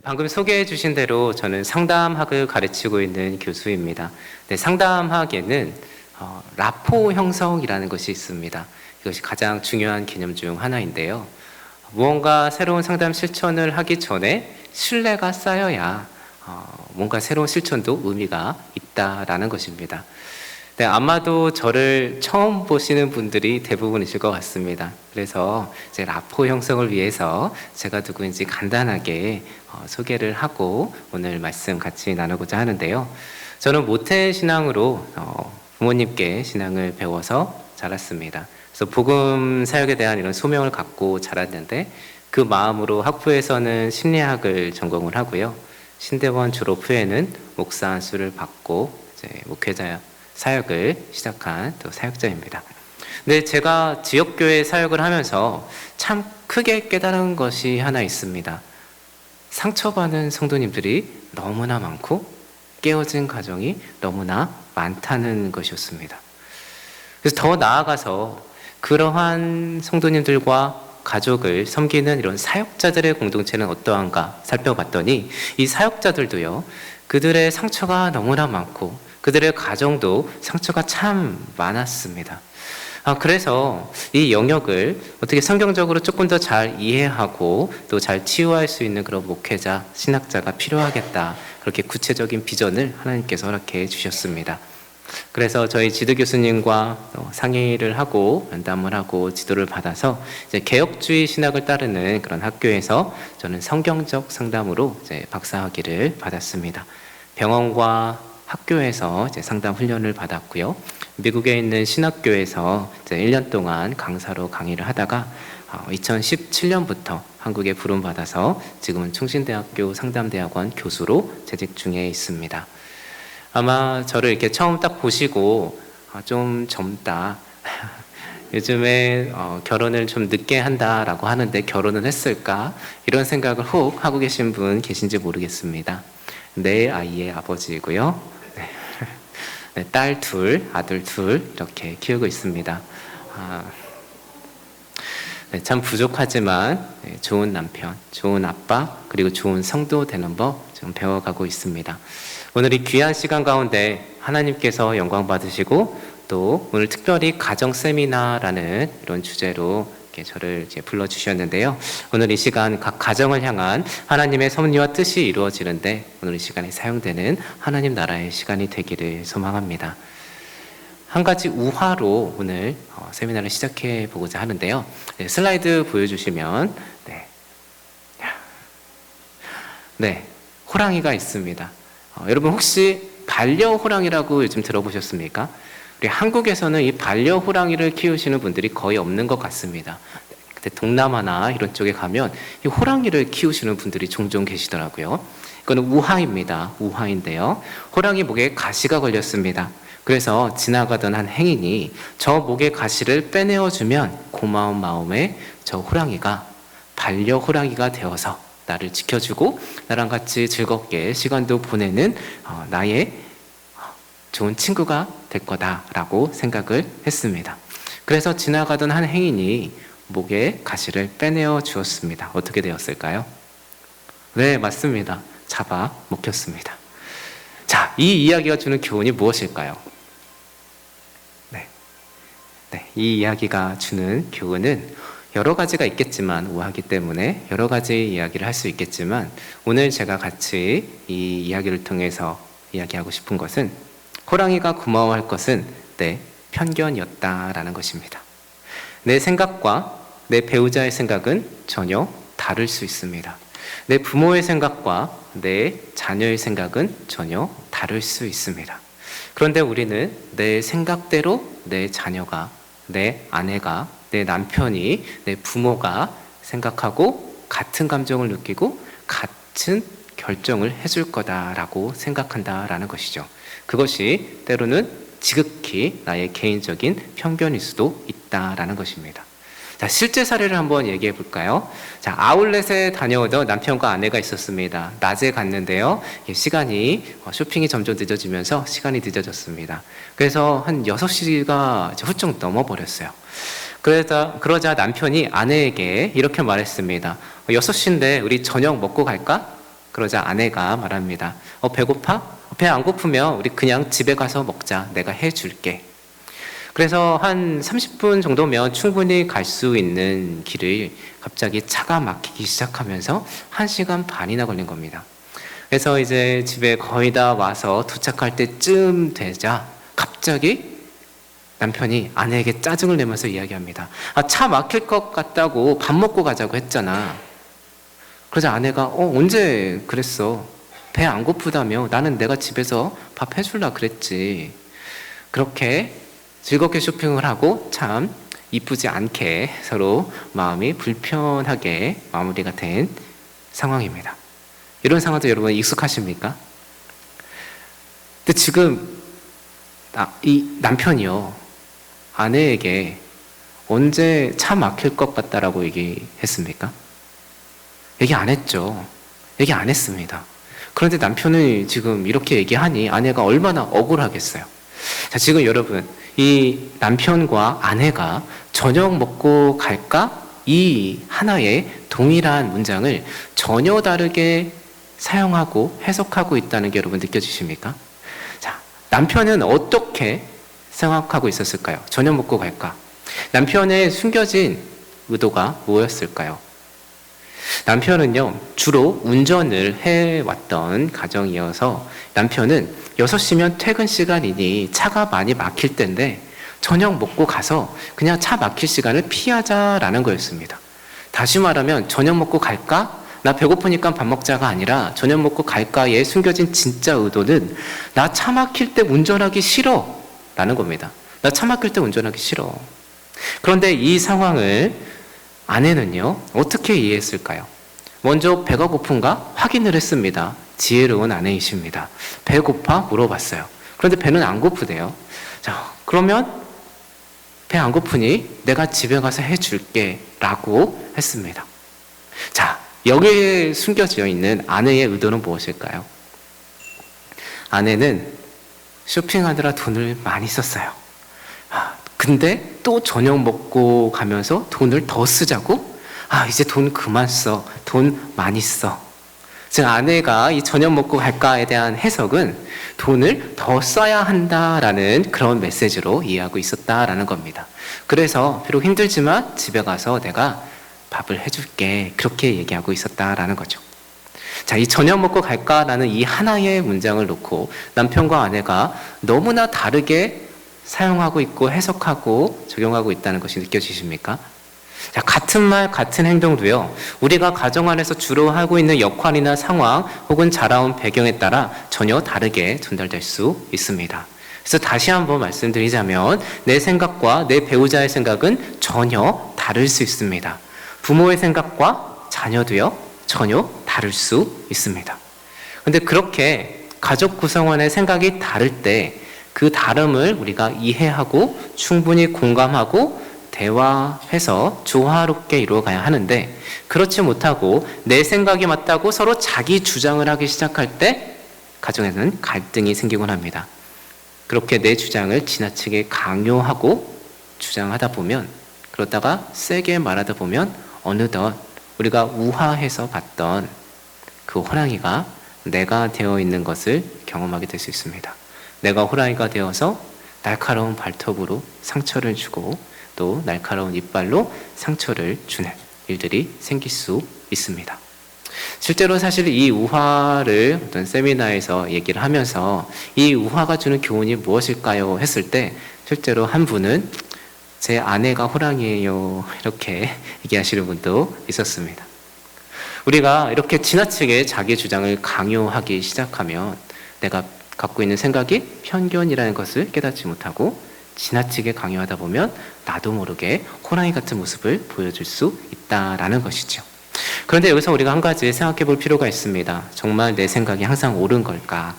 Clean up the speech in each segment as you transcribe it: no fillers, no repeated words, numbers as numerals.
방금 소개해 주신 대로 저는 상담학을 가르치고 있는 교수입니다. 상담학에는 라포 형성이라는 것이 있습니다. 이것이 가장 중요한 개념 중 하나인데요. 무언가 새로운 상담 실천을 하기 전에 신뢰가 쌓여야 뭔가 새로운 실천도 의미가 있다라는 것입니다. 아마도 저를 처음 보시는 분들이 대부분이실 것 같습니다. 그래서 이제 라포 형성을 위해서 제가 누구인지 간단하게 소개를 하고 오늘 말씀 같이 나누고자 하는데요. 저는 모태신앙으로 부모님께 신앙을 배워서 자랐습니다. 그래서 복음 사역에 대한 이런 소명을 갖고 자랐는데 그 마음으로 학부에서는 심리학을 전공을 하고요. 신대원 졸업 후에는 목사 안수를 받고 이제 목회자 사역을 시작한 또 사역자입니다. 근데 제가 지역교회 사역을 하면서 참 크게 깨달은 것이 하나 있습니다. 상처받은 성도님들이 너무나 많고 깨어진 가정이 너무나 많다는 것이었습니다. 그래서 더 나아가서 그러한 성도님들과 가족을 섬기는 이런 사역자들의 공동체는 어떠한가 살펴봤더니 이 사역자들도요, 그들의 상처가 너무나 많고 그들의 가정도 상처가 참 많았습니다. 그래서 이 영역을 어떻게 성경적으로 조금 더 잘 이해하고 또 잘 치유할 수 있는 그런 목회자, 신학자가 필요하겠다. 그렇게 구체적인 비전을 하나님께서 허락해 주셨습니다. 그래서 저희 지도 교수님과 상의를 하고 면담을 하고 지도를 받아서 이제 개혁주의 신학을 따르는 그런 학교에서 저는 성경적 상담으로 이제 박사학위를 받았습니다. 병원과 학교에서 이제 상담 훈련을 받았고요. 미국에 있는 신학교에서 이제 1년 동안 강사로 강의를 하다가 2017년부터 한국에 부름받아서 지금은 충신대학교 상담대학원 교수로 재직 중에 있습니다. 아마 저를 이렇게 처음 딱 보시고 좀 젊다. 요즘에 결혼을 좀 늦게 한다라고 하는데 결혼은 했을까? 이런 생각을 혹 하고 계신 분 계신지 모르겠습니다. 내 아이의 아버지이고요. 네, 딸 둘, 아들 둘 이렇게 키우고 있습니다. 네, 참 부족하지만 좋은 남편, 좋은 아빠, 그리고 좋은 성도 되는 법 좀 배워가고 있습니다. 오늘 이 귀한 시간 가운데 하나님께서 영광 받으시고 또 오늘 특별히 가정 세미나라는 이런 주제로 저를 이제 불러주셨는데요. 오늘 이 시간 각 가정을 향한 하나님의 섭리와 뜻이 이루어지는데 오늘 이 시간에 사용되는 하나님 나라의 시간이 되기를 소망합니다. 한 가지 우화로 오늘 세미나를 시작해 보고자 하는데요. 네, 슬라이드 보여주시면 네, 호랑이가 있습니다. 여러분 혹시 반려호랑이라고 요즘 들어보셨습니까? 우리 한국에서는 이 반려호랑이를 키우시는 분들이 거의 없는 것 같습니다. 근데 동남아나 이런 쪽에 가면 이 호랑이를 키우시는 분들이 종종 계시더라고요. 이거는 우화입니다. 우화인데요. 호랑이 목에 가시가 걸렸습니다. 그래서 지나가던 한 행인이 저 목의 가시를 빼내어주면 고마운 마음에 저 호랑이가 반려호랑이가 되어서 나를 지켜주고 나랑 같이 즐겁게 시간도 보내는 나의 좋은 친구가 될 거다라고 생각을 했습니다. 그래서 지나가던 한 행인이 목에 가시를 빼내어 주었습니다. 어떻게 되었을까요? 네, 맞습니다. 잡아 먹혔습니다. 자, 이 이야기가 주는 교훈이 무엇일까요? 이 이야기가 주는 교훈은 여러 가지가 있겠지만 우아하기 때문에 여러 가지 이야기를 할 수 있겠지만 오늘 제가 같이 이 이야기를 통해서 이야기하고 싶은 것은 호랑이가 고마워할 것은 내 편견이었다라는 것입니다. 내 생각과 내 배우자의 생각은 전혀 다를 수 있습니다. 내 부모의 생각과 내 자녀의 생각은 전혀 다를 수 있습니다. 그런데 우리는 내 생각대로 내 자녀가, 내 아내가, 내 남편이, 내 부모가 생각하고 같은 감정을 느끼고 같은 결정을 해줄 거다라고 생각한다라는 것이죠. 그것이 때로는 지극히 나의 개인적인 편견일 수도 있다라는 것입니다. 자, 실제 사례를 한번 얘기해 볼까요? 자, 아울렛에 다녀오던 남편과 아내가 있었습니다. 낮에 갔는데요. 시간이 쇼핑이 점점 늦어지면서 시간이 늦어졌습니다. 그래서 한 6시가 훌쩍 넘어버렸어요. 그러자 남편이 아내에게 이렇게 말했습니다. 6시인데 우리 저녁 먹고 갈까? 그러자 아내가 말합니다. 배고파? 배 안 고프면 우리 그냥 집에 가서 먹자. 내가 해줄게. 그래서 한 30분 정도면 충분히 갈 수 있는 길을 갑자기 차가 막히기 시작하면서 1시간 반이나 걸린 겁니다. 그래서 이제 집에 거의 다 와서 도착할 때쯤 되자 갑자기 남편이 아내에게 짜증을 내면서 이야기합니다. 차 막힐 것 같다고 밥 먹고 가자고 했잖아. 그러자 아내가 언제 그랬어? 배 안 고프다며? 나는 내가 집에서 밥 해줄라 그랬지. 그렇게 즐겁게 쇼핑을 하고 참 이쁘지 않게 서로 마음이 불편하게 마무리가 된 상황입니다. 이런 상황도 여러분 익숙하십니까? 근데 지금 이 남편이요, 아내에게 언제 차 막힐 것 같다라고 얘기했습니까? 얘기 안 했죠. 얘기 안 했습니다. 그런데 남편이 지금 이렇게 얘기하니 아내가 얼마나 억울하겠어요. 자, 지금 여러분, 이 남편과 아내가 저녁 먹고 갈까? 이 하나의 동일한 문장을 전혀 다르게 사용하고 해석하고 있다는 게 여러분 느껴지십니까? 자, 남편은 어떻게 생각하고 있었을까요? 저녁 먹고 갈까? 남편의 숨겨진 의도가 뭐였을까요? 남편은요, 주로 운전을 해왔던 가정이어서 남편은 6시면 퇴근 시간이니 차가 많이 막힐 때인데 저녁 먹고 가서 그냥 차 막힐 시간을 피하자라는 거였습니다. 다시 말하면 저녁 먹고 갈까? 나 배고프니까 밥 먹자가 아니라 저녁 먹고 갈까에 숨겨진 진짜 의도는 나 차 막힐 때 운전하기 싫어 라는 겁니다. 나 차 막힐 때 운전하기 싫어. 그런데 이 상황을 아내는요, 어떻게 이해했을까요? 먼저 배가 고픈가 확인을 했습니다. 지혜로운 아내이십니다. 배고파? 물어봤어요. 그런데 배는 안 고프대요. 자, 그러면 배 안 고프니 내가 집에 가서 해줄게 라고 했습니다. 자, 여기에 숨겨져 있는 아내의 의도는 무엇일까요? 아내는 쇼핑하느라 돈을 많이 썼어요. 근데 또 저녁 먹고 가면서 돈을 더 쓰자고? 이제 돈 그만 써. 돈 많이 써. 즉, 아내가 이 저녁 먹고 갈까에 대한 해석은 돈을 더 써야 한다라는 그런 메시지로 이해하고 있었다라는 겁니다. 그래서 비록 힘들지만 집에 가서 내가 밥을 해줄게. 그렇게 얘기하고 있었다라는 거죠. 자, 이 저녁 먹고 갈까라는 이 하나의 문장을 놓고 남편과 아내가 너무나 다르게 사용하고 있고 해석하고 적용하고 있다는 것이 느껴지십니까? 자, 같은 말, 같은 행동도요, 우리가 가정 안에서 주로 하고 있는 역할이나 상황 혹은 자라온 배경에 따라 전혀 다르게 전달될 수 있습니다. 그래서 다시 한번 말씀드리자면 내 생각과 내 배우자의 생각은 전혀 다를 수 있습니다. 부모의 생각과 자녀도요, 전혀 다를 수 있습니다. 그런데 그렇게 가족 구성원의 생각이 다를 때 그 다름을 우리가 이해하고 충분히 공감하고 대화해서 조화롭게 이루어가야 하는데, 그렇지 못하고 내 생각이 맞다고 서로 자기 주장을 하기 시작할 때 가정에는 갈등이 생기곤 합니다. 그렇게 내 주장을 지나치게 강요하고 주장하다 보면, 그러다가 세게 말하다 보면 어느덧 우리가 우화해서 봤던 그 호랑이가 내가 되어 있는 것을 경험하게 될 수 있습니다. 내가 호랑이가 되어서 날카로운 발톱으로 상처를 주고 또 날카로운 이빨로 상처를 주는 일들이 생길 수 있습니다. 실제로 사실 이 우화를 어떤 세미나에서 얘기를 하면서 이 우화가 주는 교훈이 무엇일까요? 했을 때 실제로 한 분은 제 아내가 호랑이에요 이렇게 얘기하시는 분도 있었습니다. 우리가 이렇게 지나치게 자기 주장을 강요하기 시작하면 내가 갖고 있는 생각이 편견이라는 것을 깨닫지 못하고 지나치게 강요하다 보면 나도 모르게 호랑이 같은 모습을 보여줄 수 있다라는 것이죠. 그런데 여기서 우리가 한 가지 생각해 볼 필요가 있습니다. 정말 내 생각이 항상 옳은 걸까?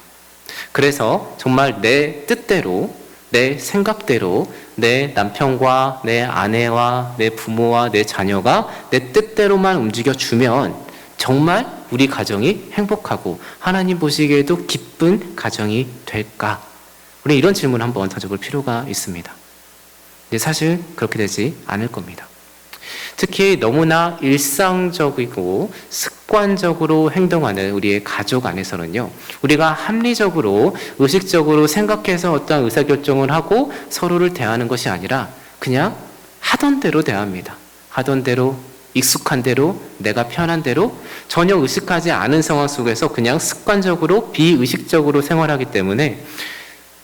그래서 정말 내 뜻대로, 내 생각대로 내 남편과 내 아내와 내 부모와 내 자녀가 내 뜻대로만 움직여주면 정말 우리 가정이 행복하고 하나님 보시기에도 기쁜 가정이 될까? 우리 이런 질문을 한번 던져볼 필요가 있습니다. 근데 사실 그렇게 되지 않을 겁니다. 특히 너무나 일상적이고 습관적으로 행동하는 우리의 가족 안에서는요, 우리가 합리적으로 의식적으로 생각해서 어떠한 의사결정을 하고 서로를 대하는 것이 아니라 그냥 하던 대로 대합니다. 하던 대로, 익숙한 대로, 내가 편한 대로, 전혀 의식하지 않은 상황 속에서 그냥 습관적으로 비의식적으로 생활하기 때문에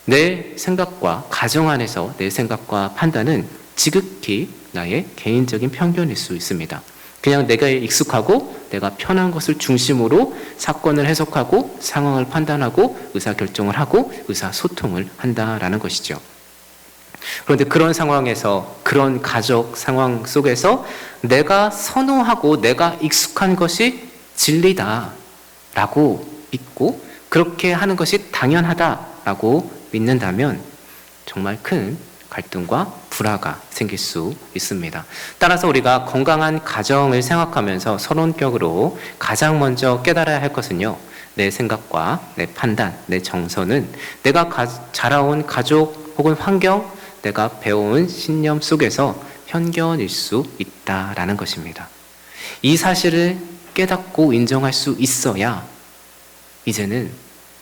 내 생각과, 가정 안에서 내 생각과 판단은 지극히 나의 개인적인 편견일 수 있습니다. 그냥 내가 익숙하고 내가 편한 것을 중심으로 사건을 해석하고 상황을 판단하고 의사결정을 하고 의사소통을 한다라는 것이죠. 그런데 그런 상황에서, 그런 가족 상황 속에서 내가 선호하고 내가 익숙한 것이 진리다라고 믿고 그렇게 하는 것이 당연하다라고 믿는다면 정말 큰 갈등과 불화가 생길 수 있습니다. 따라서 우리가 건강한 가정을 생각하면서 선원격으로 가장 먼저 깨달아야 할 것은요, 내 생각과 내 판단, 내 정서는 내가 자라온 가족 혹은 환경, 내가 배워온 신념 속에서 편견일 수 있다라는 것입니다. 이 사실을 깨닫고 인정할 수 있어야 이제는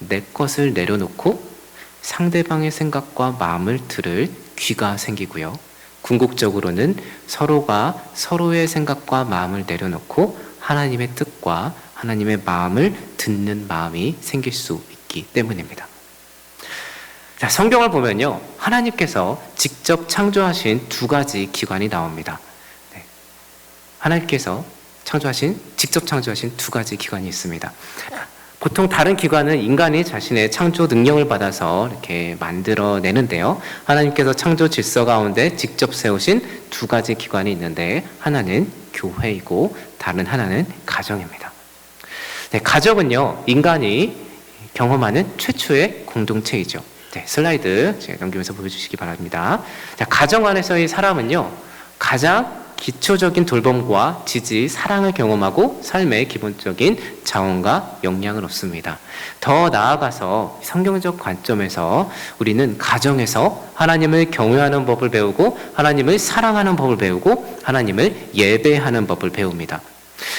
내 것을 내려놓고 상대방의 생각과 마음을 들을 귀가 생기고요. 궁극적으로는 서로가 서로의 생각과 마음을 내려놓고 하나님의 뜻과 하나님의 마음을 듣는 마음이 생길 수 있기 때문입니다. 자, 성경을 보면요, 하나님께서 직접 창조하신 두 가지 기관이 나옵니다. 네. 하나님께서 직접 창조하신 두 가지 기관이 있습니다. 보통 다른 기관은 인간이 자신의 창조 능력을 받아서 이렇게 만들어내는데요. 하나님께서 창조 질서 가운데 직접 세우신 두 가지 기관이 있는데, 하나는 교회이고 다른 하나는 가정입니다. 네, 가족은요, 인간이 경험하는 최초의 공동체이죠. 네, 슬라이드 제가 넘기면서 보여주시기 바랍니다. 자, 가정 안에서의 사람은요, 가장 기초적인 돌봄과 지지, 사랑을 경험하고 삶의 기본적인 자원과 역량을 얻습니다. 더 나아가서 성경적 관점에서 우리는 가정에서 하나님을 경외하는 법을 배우고 하나님을 사랑하는 법을 배우고 하나님을 예배하는 법을 배웁니다.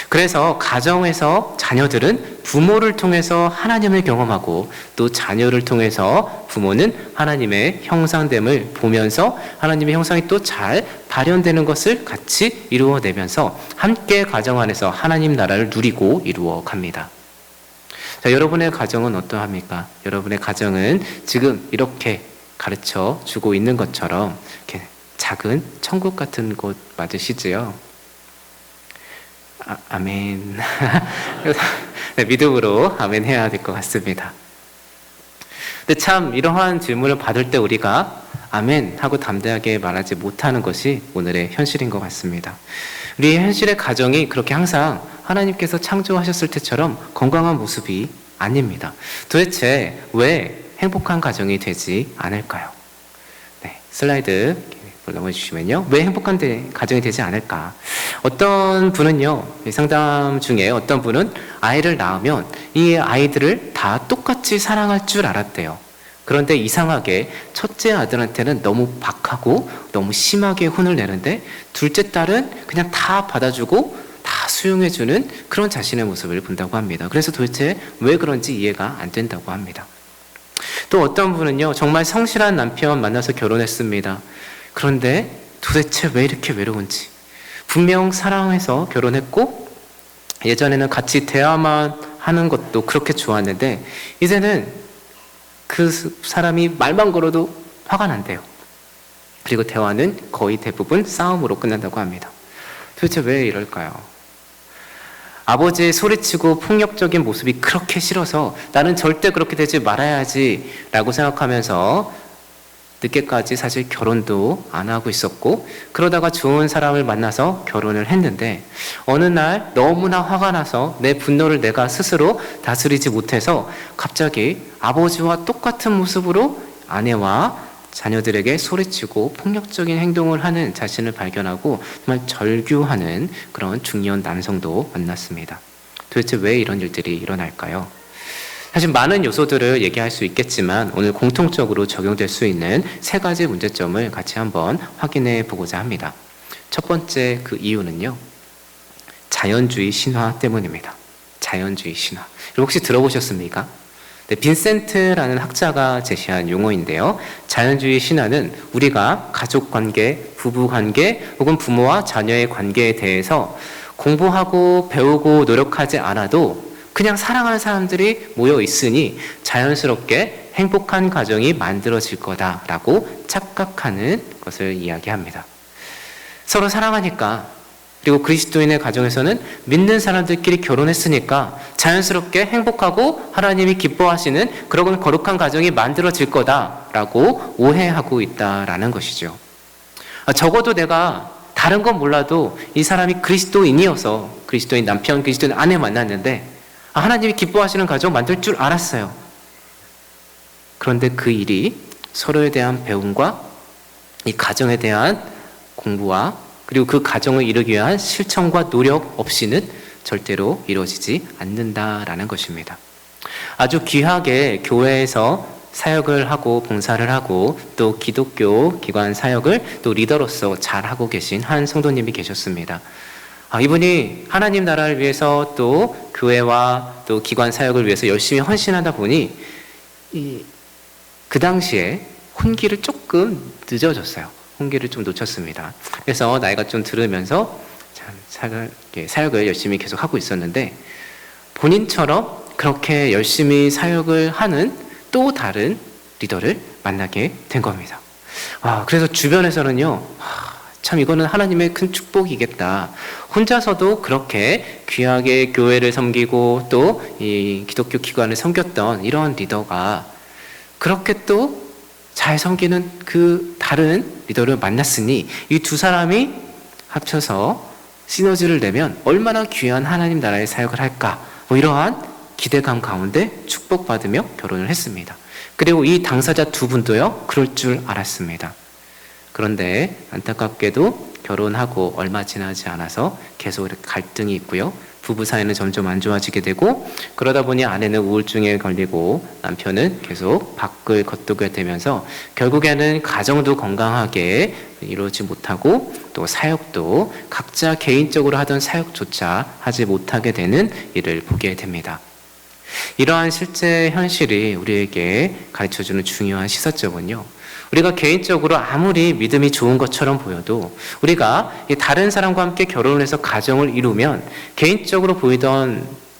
그래서 가정에서 자녀들은 부모를 통해서 하나님을 경험하고 또 자녀를 통해서 부모는 하나님의 형상됨을 보면서 하나님의 형상이 또 잘 발현되는 것을 같이 이루어내면서 함께 가정 안에서 하나님 나라를 누리고 이루어 갑니다. 자, 여러분의 가정은 어떠합니까? 여러분의 가정은 지금 이렇게 가르쳐 주고 있는 것처럼 이렇게 작은 천국 같은 곳 맞으시지요? 아멘. 네, 믿음으로 아멘 해야 될 것 같습니다. 근데 참 이러한 질문을 받을 때 우리가 아멘 하고 담대하게 말하지 못하는 것이 오늘의 현실인 것 같습니다. 우리의 현실의 가정이 그렇게 항상 하나님께서 창조하셨을 때처럼 건강한 모습이 아닙니다. 도대체 왜 행복한 가정이 되지 않을까요? 네, 슬라이드 넘어주시면요. 왜 행복한 가정이 되지 않을까? 어떤 분은요, 상담 중에 어떤 분은 아이를 낳으면 이 아이들을 다 똑같이 사랑할 줄 알았대요. 그런데 이상하게 첫째 아들한테는 너무 박하고 너무 심하게 혼을 내는데 둘째 딸은 그냥 다 받아주고 다 수용해주는 그런 자신의 모습을 본다고 합니다. 그래서 도대체 왜 그런지 이해가 안 된다고 합니다. 또 어떤 분은요, 정말 성실한 남편 만나서 결혼했습니다. 그런데 도대체 왜 이렇게 외로운지, 분명 사랑해서 결혼했고 예전에는 같이 대화만 하는 것도 그렇게 좋았는데 이제는 그 사람이 말만 걸어도 화가 난대요. 그리고 대화는 거의 대부분 싸움으로 끝난다고 합니다. 도대체 왜 이럴까요? 아버지의 소리치고 폭력적인 모습이 그렇게 싫어서 나는 절대 그렇게 되지 말아야지 라고 생각하면서 늦게까지 사실 결혼도 안 하고 있었고, 그러다가 좋은 사람을 만나서 결혼을 했는데 어느 날 너무나 화가 나서 내 분노를 내가 스스로 다스리지 못해서 갑자기 아버지와 똑같은 모습으로 아내와 자녀들에게 소리치고 폭력적인 행동을 하는 자신을 발견하고 정말 절규하는 그런 중년 남성도 만났습니다. 도대체 왜 이런 일들이 일어날까요? 사실 많은 요소들을 얘기할 수 있겠지만 오늘 공통적으로 적용될 수 있는 세 가지 문제점을 같이 한번 확인해 보고자 합니다. 첫 번째 그 이유는요, 자연주의 신화 때문입니다. 자연주의 신화. 혹시 들어보셨습니까? 네, 빈센트라는 학자가 제시한 용어인데요. 자연주의 신화는 우리가 가족관계, 부부관계 혹은 부모와 자녀의 관계에 대해서 공부하고 배우고 노력하지 않아도 그냥 사랑하는 사람들이 모여 있으니 자연스럽게 행복한 가정이 만들어질 거다라고 착각하는 것을 이야기합니다. 서로 사랑하니까, 그리고 그리스도인의 가정에서는 믿는 사람들끼리 결혼했으니까 자연스럽게 행복하고 하나님이 기뻐하시는 그런 거룩한 가정이 만들어질 거다라고 오해하고 있다라는 것이죠. 적어도 내가 다른 건 몰라도 이 사람이 그리스도인이어서 그리스도인 남편, 그리스도인 아내 만났는데 하나님이 기뻐하시는 가정 만들 줄 알았어요. 그런데 그 일이 서로에 대한 배움과 이 가정에 대한 공부와 그리고 그 가정을 이루기 위한 실천과 노력 없이는 절대로 이루어지지 않는다라는 것입니다. 아주 귀하게 교회에서 사역을 하고 봉사를 하고 또 기독교 기관 사역을 또 리더로서 잘하고 계신 한 성도님이 계셨습니다. 이분이 하나님 나라를 위해서 또 교회와 또 기관 사역을 위해서 열심히 헌신하다 보니 그 당시에 혼기를 조금 늦어졌어요. 혼기를 좀 놓쳤습니다. 그래서 나이가 좀 들으면서 사역을 열심히 계속 하고 있었는데 본인처럼 그렇게 열심히 사역을 하는 또 다른 리더를 만나게 된 겁니다. 그래서 주변에서는요, 참 이거는 하나님의 큰 축복이겠다. 혼자서도 그렇게 귀하게 교회를 섬기고 또 이 기독교 기관을 섬겼던 이런 리더가 그렇게 또 잘 섬기는 그 다른 리더를 만났으니 이 두 사람이 합쳐서 시너지를 내면 얼마나 귀한 하나님 나라의 사역을 할까, 이러한 기대감 가운데 축복받으며 결혼을 했습니다. 그리고 이 당사자 두 분도요, 그럴 줄 알았습니다. 그런데 안타깝게도 결혼하고 얼마 지나지 않아서 계속 이렇게 갈등이 있고요. 부부 사이는 점점 안 좋아지게 되고, 그러다 보니 아내는 우울증에 걸리고 남편은 계속 밖을 걷게 되면서 결국에는 가정도 건강하게 이루지 못하고 또 사역도 각자 개인적으로 하던 사역조차 하지 못하게 되는 일을 보게 됩니다. 이러한 실제 현실이 우리에게 가르쳐주는 중요한 시사점은요, 우리가 개인적으로 아무리 믿음이 좋은 것처럼 보여도 우리가 다른 사람과 함께 결혼을 해서 가정을 이루면 개인적으로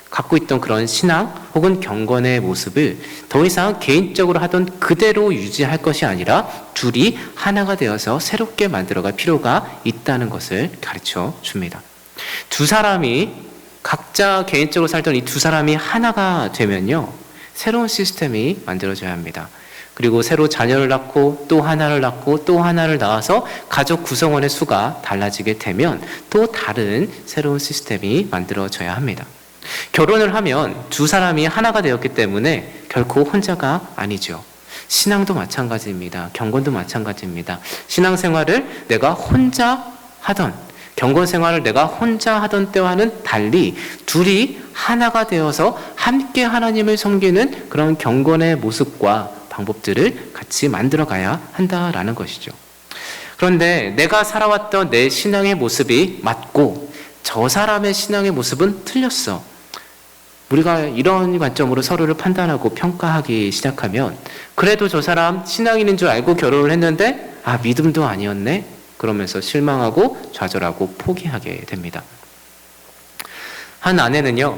갖고 있던 그런 신앙 혹은 경건의 모습을 더 이상 개인적으로 하던 그대로 유지할 것이 아니라 둘이 하나가 되어서 새롭게 만들어갈 필요가 있다는 것을 가르쳐 줍니다. 두 사람이 각자 개인적으로 살던 이 두 사람이 하나가 되면요, 새로운 시스템이 만들어져야 합니다. 그리고 새로 자녀를 낳고 또 하나를 낳고 또 하나를 낳아서 가족 구성원의 수가 달라지게 되면 또 다른 새로운 시스템이 만들어져야 합니다. 결혼을 하면 두 사람이 하나가 되었기 때문에 결코 혼자가 아니죠. 신앙도 마찬가지입니다. 경건도 마찬가지입니다. 신앙생활을 내가 혼자 하던, 경건생활을 내가 혼자 하던 때와는 달리 둘이 하나가 되어서 함께 하나님을 섬기는 그런 경건의 모습과 방법들을 같이 만들어가야 한다라는 것이죠. 그런데 내가 살아왔던 내 신앙의 모습이 맞고 저 사람의 신앙의 모습은 틀렸어. 우리가 이런 관점으로 서로를 판단하고 평가하기 시작하면 그래도 저 사람 신앙인인 줄 알고 결혼을 했는데 믿음도 아니었네? 그러면서 실망하고 좌절하고 포기하게 됩니다. 한 아내는요,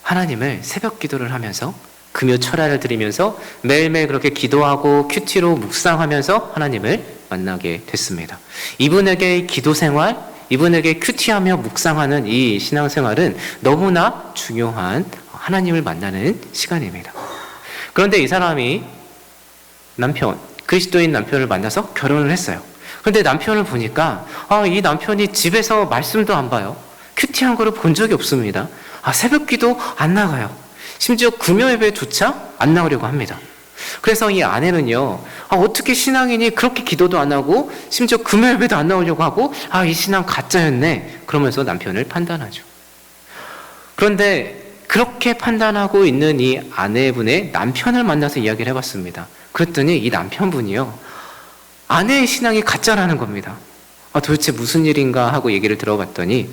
하나님을 새벽 기도를 하면서 금요 철야를 드리면서 매일매일 그렇게 기도하고 큐티로 묵상하면서 하나님을 만나게 됐습니다. 이분에게 기도 생활, 이분에게 큐티하며 묵상하는 이 신앙생활은 너무나 중요한 하나님을 만나는 시간입니다. 그런데 이 사람이 그리스도인 남편을 만나서 결혼을 했어요. 그런데 남편을 보니까 이 남편이 집에서 말씀도 안 봐요. 큐티한 거를 본 적이 없습니다. 새벽 기도 안 나가요. 심지어 금요 예배조차 안 나오려고 합니다. 그래서 이 아내는요, 어떻게 신앙인이 그렇게 기도도 안 하고 심지어 금요 예배도 안 나오려고 하고 이 신앙 가짜였네, 그러면서 남편을 판단하죠. 그런데 그렇게 판단하고 있는 이 아내분의 남편을 만나서 이야기를 해봤습니다. 그랬더니 이 남편분이요, 아내의 신앙이 가짜라는 겁니다. 도대체 무슨 일인가 하고 얘기를 들어봤더니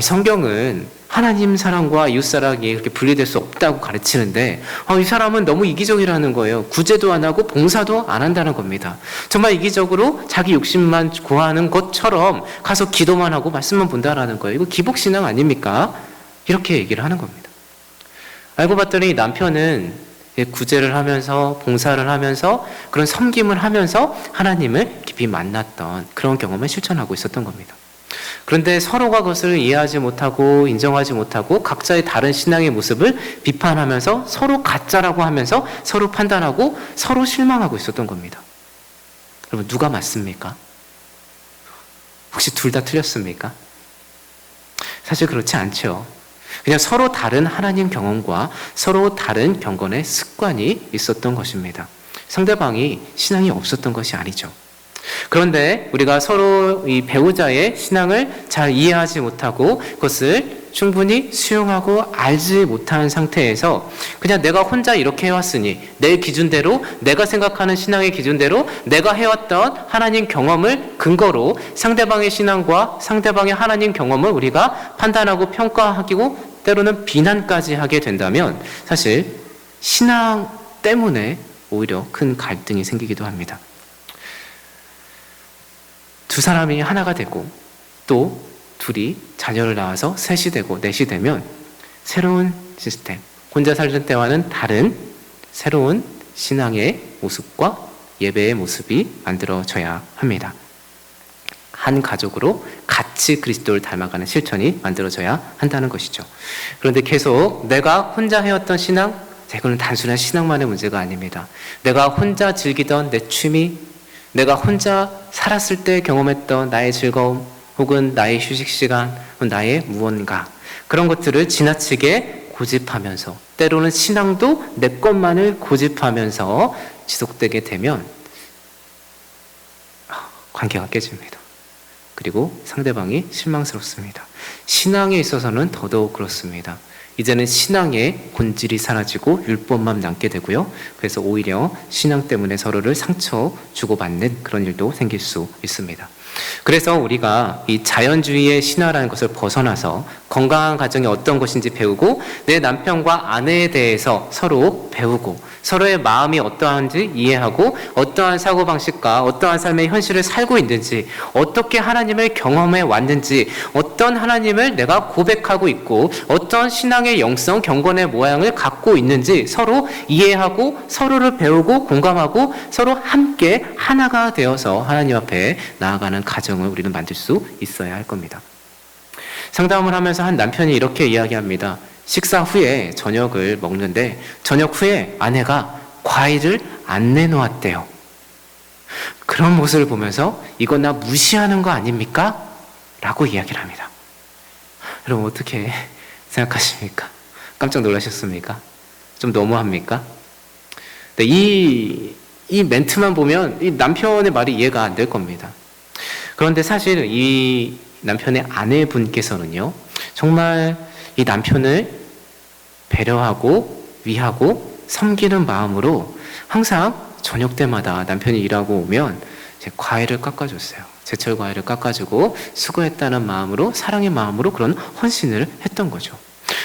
성경은 하나님 사랑과 이웃 사랑이 그렇게 분리될 수 없다고 가르치는데 이 사람은 너무 이기적이라는 거예요. 구제도 안 하고 봉사도 안 한다는 겁니다. 정말 이기적으로 자기 욕심만 구하는 것처럼 가서 기도만 하고 말씀만 본다라는 거예요. 이거 기복신앙 아닙니까? 이렇게 얘기를 하는 겁니다. 알고 봤더니 남편은 구제를 하면서 봉사를 하면서 그런 섬김을 하면서 하나님을 깊이 만났던 그런 경험을 실천하고 있었던 겁니다. 그런데 서로가 그것을 이해하지 못하고 인정하지 못하고 각자의 다른 신앙의 모습을 비판하면서 서로 가짜라고 하면서 서로 판단하고 서로 실망하고 있었던 겁니다. 여러분, 누가 맞습니까? 혹시 둘 다 틀렸습니까? 사실 그렇지 않죠. 그냥 서로 다른 하나님 경험과 서로 다른 경건의 습관이 있었던 것입니다. 상대방이 신앙이 없었던 것이 아니죠. 그런데 우리가 서로 이 배우자의 신앙을 잘 이해하지 못하고 그것을 충분히 수용하고 알지 못한 상태에서 그냥 내가 혼자 이렇게 해왔으니 내 기준대로, 내가 생각하는 신앙의 기준대로 내가 해왔던 하나님 경험을 근거로 상대방의 신앙과 상대방의 하나님 경험을 우리가 판단하고 평가하고 때로는 비난까지 하게 된다면 사실 신앙 때문에 오히려 큰 갈등이 생기기도 합니다. 두 사람이 하나가 되고 또 둘이 자녀를 낳아서 셋이 되고 넷이 되면 새로운 시스템, 혼자 살던 때와는 다른 새로운 신앙의 모습과 예배의 모습이 만들어져야 합니다. 한 가족으로 같이 그리스도를 닮아가는 실천이 만들어져야 한다는 것이죠. 그런데 계속 내가 혼자 해왔던 신앙, 이거는 단순한 신앙만의 문제가 아닙니다. 내가 혼자 즐기던 내 취미, 내가 혼자 살았을 때 경험했던 나의 즐거움 혹은 나의 휴식 시간 혹은 나의 무언가 그런 것들을 지나치게 고집하면서 때로는 신앙도 내 것만을 고집하면서 지속되게 되면 관계가 깨집니다. 그리고 상대방이 실망스럽습니다. 신앙에 있어서는 더더욱 그렇습니다. 이제는 신앙의 본질이 사라지고 율법만 남게 되고요. 그래서 오히려 신앙 때문에 서로를 상처 주고받는 그런 일도 생길 수 있습니다. 그래서 우리가 이 자연주의의 신화라는 것을 벗어나서 건강한 가정이 어떤 것인지 배우고 내 남편과 아내에 대해서 서로 배우고 서로의 마음이 어떠한지 이해하고 어떠한 사고방식과 어떠한 삶의 현실을 살고 있는지 어떻게 하나님을 경험해 왔는지 어떤 하나님을 내가 고백하고 있고 어떤 신앙의 영성, 경건의 모양을 갖고 있는지 서로 이해하고 서로를 배우고 공감하고 서로 함께 하나가 되어서 하나님 앞에 나아가는 가정을 우리는 만들 수 있어야 할 겁니다. 상담을 하면서 한 남편이 이렇게 이야기합니다. 식사 후에 저녁을 먹는데 저녁 후에 아내가 과일을 안 내놓았대요. 그런 모습을 보면서 이건 나 무시하는 거 아닙니까? 라고 이야기를 합니다. 여러분 어떻게 생각하십니까? 깜짝 놀라셨습니까? 좀 너무합니까? 네, 이 멘트만 보면 이 남편의 말이 이해가 안 될 겁니다. 그런데 사실 이 남편의 아내분께서는요, 정말 이 남편을 배려하고 위하고 섬기는 마음으로 항상 저녁 때마다 남편이 일하고 오면 제 과일을 깎아줬어요. 제철 과일을 깎아주고 수고했다는 마음으로, 사랑의 마음으로 그런 헌신을 했던 거죠.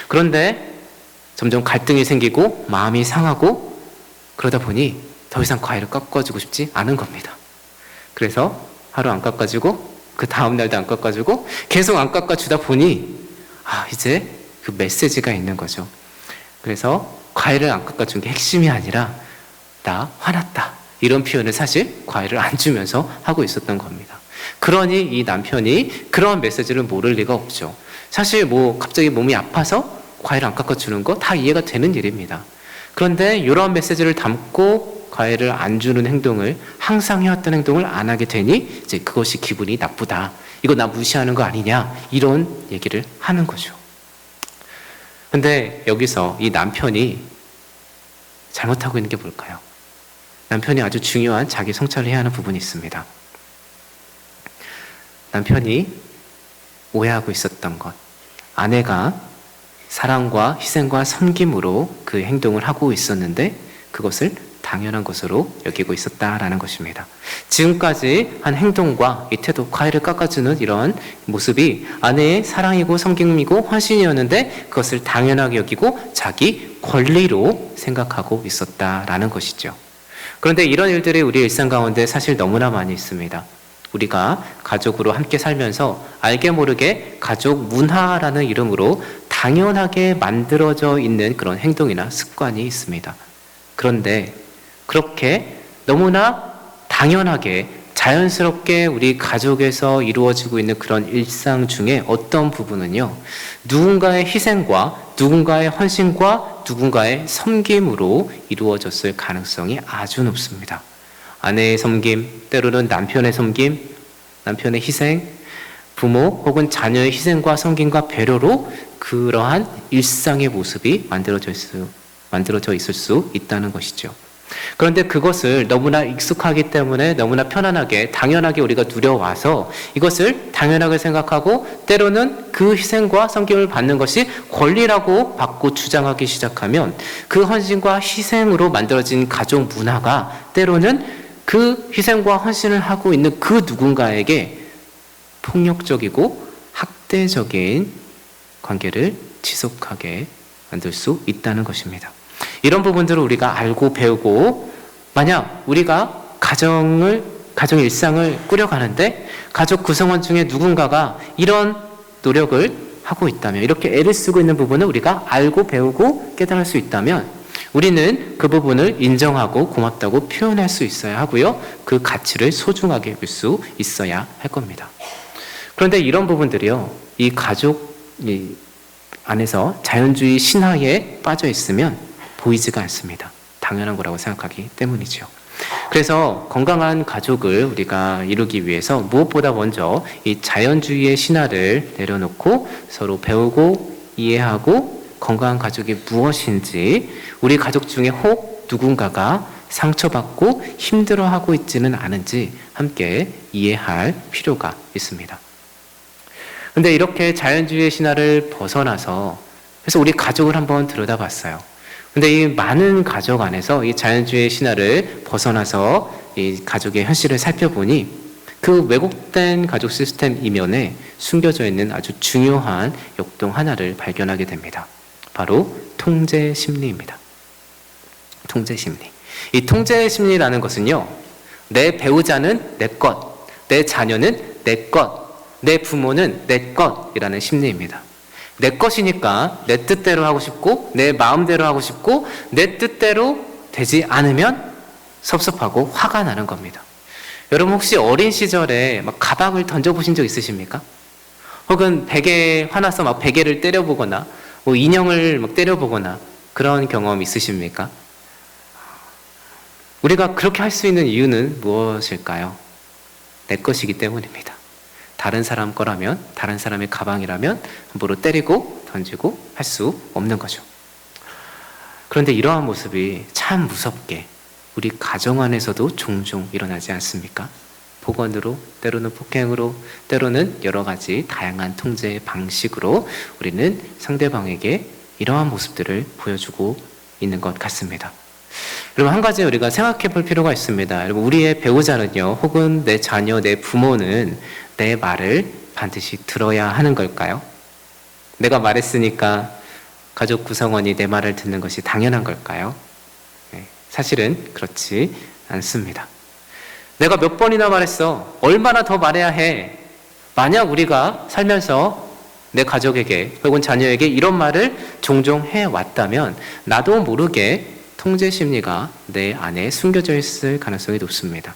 그런데 점점 갈등이 생기고 마음이 상하고 그러다 보니 더 이상 과일을 깎아주고 싶지 않은 겁니다. 그래서 하루 안 깎아주고 그 다음 날도 안 깎아주고 계속 안 깎아주다 보니 이제 그 메시지가 있는 거죠. 그래서 과일을 안 깎아준 게 핵심이 아니라 나 화났다 이런 표현을 사실 과일을 안 주면서 하고 있었던 겁니다. 그러니 이 남편이 그런 메시지를 모를 리가 없죠. 사실 갑자기 몸이 아파서 과일 안 깎아주는 거 다 이해가 되는 일입니다. 그런데 이런 메시지를 담고 과일을 안 주는 행동을 항상 해왔던 행동을 안 하게 되니 이제 그것이 기분이 나쁘다. 이거 나 무시하는 거 아니냐 이런 얘기를 하는 거죠. 근데 여기서 이 남편이 잘못하고 있는 게 뭘까요? 남편이 아주 중요한 자기 성찰을 해야 하는 부분이 있습니다. 남편이 오해하고 있었던 것, 아내가 사랑과 희생과 섬김으로 그 행동을 하고 있었는데 그것을 당연한 것으로 여기고 있었다라는 것입니다. 지금까지 한 행동과 이 태도, 과일을 깎아주는 이런 모습이 아내의 사랑이고 섬김이고 헌신이었는데 그것을 당연하게 여기고 자기 권리로 생각하고 있었다라는 것이죠. 그런데 이런 일들이 우리 일상 가운데 사실 너무나 많이 있습니다. 우리가 가족으로 함께 살면서 알게 모르게 가족 문화라는 이름으로 당연하게 만들어져 있는 그런 행동이나 습관이 있습니다. 그런데 그렇게 너무나 당연하게 자연스럽게 우리 가족에서 이루어지고 있는 그런 일상 중에 어떤 부분은요, 누군가의 희생과 누군가의 헌신과 누군가의 섬김으로 이루어졌을 가능성이 아주 높습니다. 아내의 섬김, 때로는 남편의 섬김, 남편의 희생, 부모 혹은 자녀의 희생과 섬김과 배려로 그러한 일상의 모습이 만들어져 있을 수 있다는 것이죠. 그런데 그것을 너무나 익숙하기 때문에 너무나 편안하게 당연하게 우리가 누려와서 이것을 당연하게 생각하고 때로는 그 희생과 섬김을 받는 것이 권리라고 받고 주장하기 시작하면 그 헌신과 희생으로 만들어진 가족 문화가 때로는 그 희생과 헌신을 하고 있는 그 누군가에게 폭력적이고 학대적인 관계를 지속하게 만들 수 있다는 것입니다. 이런 부분들을 우리가 알고 배우고 만약 우리가 가정의 일상을 꾸려가는데 가족 구성원 중에 누군가가 이런 노력을 하고 있다면, 이렇게 애를 쓰고 있는 부분을 우리가 알고 배우고 깨달을 수 있다면 우리는 그 부분을 인정하고 고맙다고 표현할 수 있어야 하고요. 그 가치를 소중하게 여길 수 있어야 할 겁니다. 그런데 이런 부분들이요, 이 가족 안에서 자연주의 신화에 빠져 있으면 보이지가 않습니다. 당연한 거라고 생각하기 때문이죠. 그래서 건강한 가족을 우리가 이루기 위해서 무엇보다 먼저 이 자연주의의 신화를 내려놓고 서로 배우고 이해하고 건강한 가족이 무엇인지, 우리 가족 중에 혹 누군가가 상처받고 힘들어하고 있지는 않은지 함께 이해할 필요가 있습니다. 그런데 이렇게 자연주의의 신화를 벗어나서 그래서 우리 가족을 한번 들여다봤어요. 근데 이 많은 가족 안에서 이 자연주의 신화를 벗어나서 이 가족의 현실을 살펴보니 그 왜곡된 가족 시스템 이면에 숨겨져 있는 아주 중요한 역동 하나를 발견하게 됩니다. 바로 통제 심리입니다. 통제 심리. 이 통제 심리라는 것은요, 내 배우자는 내 것, 내 자녀는 내 것, 내 부모는 내 것이라는 심리입니다. 내 것이니까 내 뜻대로 하고 싶고 내 마음대로 하고 싶고 내 뜻대로 되지 않으면 섭섭하고 화가 나는 겁니다. 여러분 혹시 어린 시절에 막 가방을 던져보신 적 있으십니까? 혹은 베개에 화나서 막 베개를 때려보거나 뭐 인형을 막 때려보거나 그런 경험 있으십니까? 우리가 그렇게 할 수 있는 이유는 무엇일까요? 내 것이기 때문입니다. 다른 사람 거라면, 다른 사람의 가방이라면 함부로 때리고 던지고 할 수 없는 거죠. 그런데 이러한 모습이 참 무섭게 우리 가정 안에서도 종종 일어나지 않습니까? 폭언으로, 때로는 폭행으로, 때로는 여러 가지 다양한 통제 방식으로 우리는 상대방에게 이러한 모습들을 보여주고 있는 것 같습니다. 여러분, 한 가지 우리가 생각해 볼 필요가 있습니다. 여러분, 우리의 배우자는요, 혹은 내 자녀, 내 부모는 내 말을 반드시 들어야 하는 걸까요? 내가 말했으니까 가족 구성원이 내 말을 듣는 것이 당연한 걸까요? 네, 사실은 그렇지 않습니다. 내가 몇 번이나 말했어? 얼마나 더 말해야 해? 만약 우리가 살면서 내 가족에게 혹은 자녀에게 이런 말을 종종 해왔다면 나도 모르게 통제 심리가 내 안에 숨겨져 있을 가능성이 높습니다.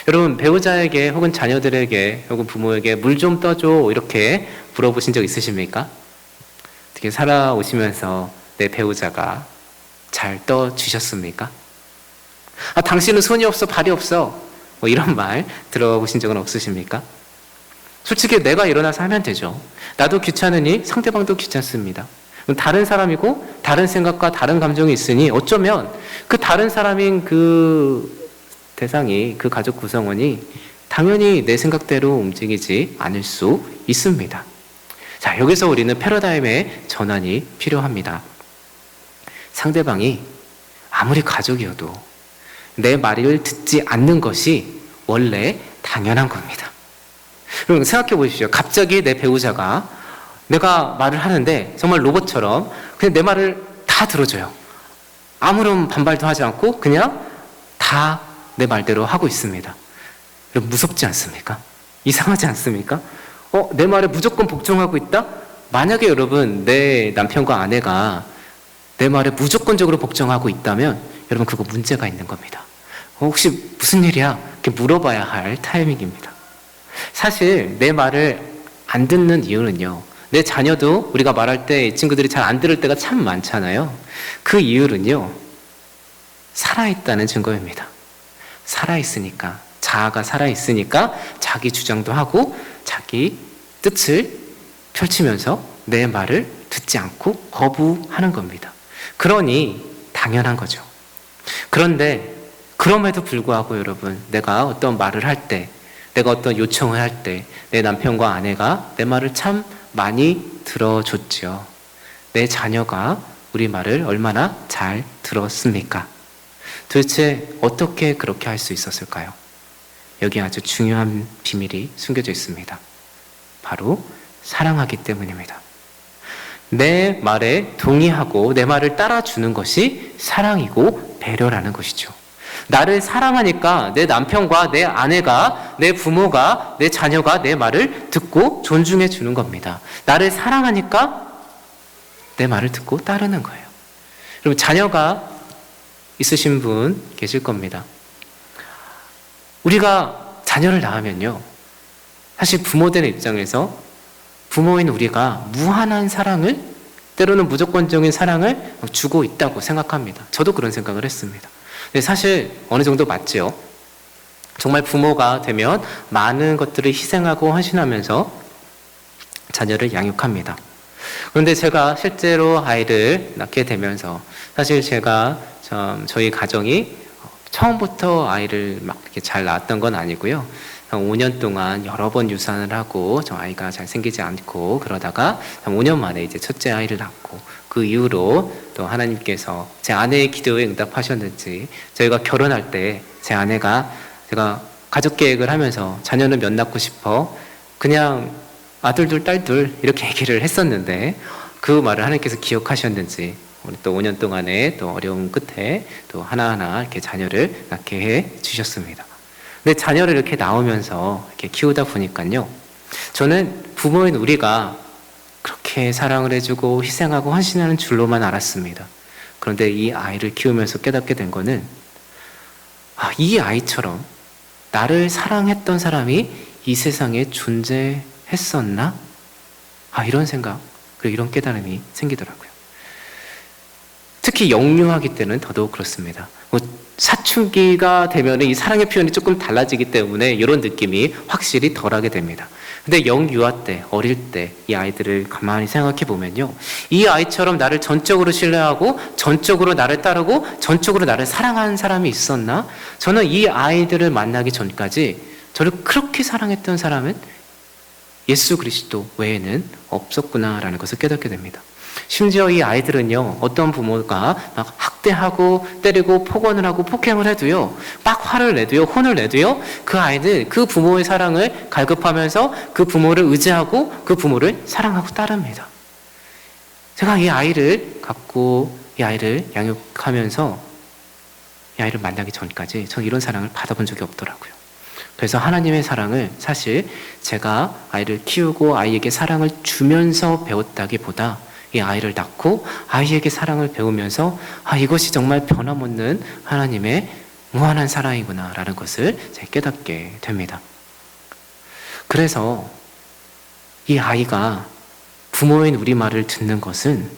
여러분, 배우자에게 혹은 자녀들에게 혹은 부모에게 물 좀 떠줘 이렇게 물어보신 적 있으십니까? 어떻게 살아오시면서 내 배우자가 잘 떠주셨습니까? 아, 당신은 손이 없어, 발이 없어, 뭐 이런 말 들어보신 적은 없으십니까? 솔직히 내가 일어나서 하면 되죠. 나도 귀찮으니 상대방도 귀찮습니다. 다른 사람이고 다른 생각과 다른 감정이 있으니 어쩌면 그 다른 사람인 그 대상이, 그 가족 구성원이 당연히 내 생각대로 움직이지 않을 수 있습니다. 자, 여기서 우리는 패러다임의 전환이 필요합니다. 상대방이 아무리 가족이어도 내 말을 듣지 않는 것이 원래 당연한 겁니다. 여러분 생각해 보십시오. 갑자기 내 배우자가 내가 말을 하는데 정말 로봇처럼 그냥 내 말을 다 들어줘요. 아무런 반발도 하지 않고 그냥 다 내 말대로 하고 있습니다. 여러분 무섭지 않습니까? 이상하지 않습니까? 내 말에 무조건 복종하고 있다? 만약에 여러분 내 남편과 아내가 내 말에 무조건적으로 복종하고 있다면 여러분 그거 문제가 있는 겁니다. 혹시 무슨 일이야? 이렇게 물어봐야 할 타이밍입니다. 사실 내 말을 안 듣는 이유는요, 내 자녀도 우리가 말할 때 이 친구들이 잘 안 들을 때가 참 많잖아요. 그 이유는요, 살아있다는 증거입니다. 살아있으니까, 자아가 살아있으니까 자기 주장도 하고 자기 뜻을 펼치면서 내 말을 듣지 않고 거부하는 겁니다. 그러니 당연한 거죠. 그런데 그럼에도 불구하고 여러분, 내가 어떤 말을 할 때, 내가 어떤 요청을 할 때 내 남편과 아내가 내 말을 참 많이 들어줬죠. 내 자녀가 우리 말을 얼마나 잘 들었습니까? 도대체 어떻게 그렇게 할 수 있었을까요? 여기 아주 중요한 비밀이 숨겨져 있습니다. 바로 사랑하기 때문입니다. 내 말에 동의하고 내 말을 따라주는 것이 사랑이고 배려라는 것이죠. 나를 사랑하니까 내 남편과 내 아내가, 내 부모가, 내 자녀가 내 말을 듣고 존중해 주는 겁니다. 나를 사랑하니까 내 말을 듣고 따르는 거예요. 여러분 자녀가 있으신 분 계실 겁니다. 우리가 자녀를 낳으면요, 사실 부모되는 입장에서 부모인 우리가 무한한 사랑을, 때로는 무조건적인 사랑을 주고 있다고 생각합니다. 저도 그런 생각을 했습니다. 근데 사실 어느 정도 맞죠. 정말 부모가 되면 많은 것들을 희생하고 헌신하면서 자녀를 양육합니다. 그런데 제가 실제로 아이를 낳게 되면서 사실 제가 저희 가정이 처음부터 아이를 막 이렇게 잘 낳았던 건 아니고요. 한 5년 동안 여러 번 유산을 하고 저 아이가 잘 생기지 않고 그러다가 한 5년 만에 이제 첫째 아이를 낳고 그 이후로 또 하나님께서 제 아내의 기도에 응답하셨는지 저희가 결혼할 때 제 아내가 제가 가족 계획을 하면서 자녀는 몇 낳고 싶어 그냥 아들 둘, 딸 둘 이렇게 얘기를 했었는데 그 말을 하나님께서 기억하셨는지 우리 또 5년 동안의 또 어려운 끝에 또 하나하나 이렇게 자녀를 낳게 해 주셨습니다. 근데 자녀를 이렇게 낳으면서 이렇게 키우다 보니까요, 저는 부모인 우리가 그렇게 사랑을 해주고 희생하고 헌신하는 줄로만 알았습니다. 그런데 이 아이를 키우면서 깨닫게 된 거는, 이 아이처럼 나를 사랑했던 사람이 이 세상에 존재했었나? 이런 생각, 그리고 이런 깨달음이 생기더라고요. 특히 영유아기 때는 더더욱 그렇습니다. 사춘기가 되면 이 사랑의 표현이 조금 달라지기 때문에 이런 느낌이 확실히 덜하게 됩니다. 근데 영유아 때, 어릴 때 이 아이들을 가만히 생각해 보면요, 이 아이처럼 나를 전적으로 신뢰하고 전적으로 나를 따르고 전적으로 나를 사랑하는 사람이 있었나? 저는 이 아이들을 만나기 전까지 저를 그렇게 사랑했던 사람은 예수 그리스도 외에는 없었구나라는 것을 깨닫게 됩니다. 심지어 이 아이들은요, 어떤 부모가 막 학대하고 때리고 폭언을 하고 폭행을 해도요, 막 화를 내도요, 혼을 내도요, 그 아이들 그 부모의 사랑을 갈급하면서 그 부모를 의지하고 그 부모를 사랑하고 따릅니다. 제가 이 아이를 갖고 이 아이를 양육하면서 이 아이를 만나기 전까지 저는 이런 사랑을 받아본 적이 없더라고요. 그래서 하나님의 사랑을 사실 제가 아이를 키우고 아이에게 사랑을 주면서 배웠다기보다 이 아이를 낳고 아이에게 사랑을 배우면서 이것이 정말 변함없는 하나님의 무한한 사랑이구나 라는 것을 제가 깨닫게 됩니다. 그래서 이 아이가 부모인 우리 말을 듣는 것은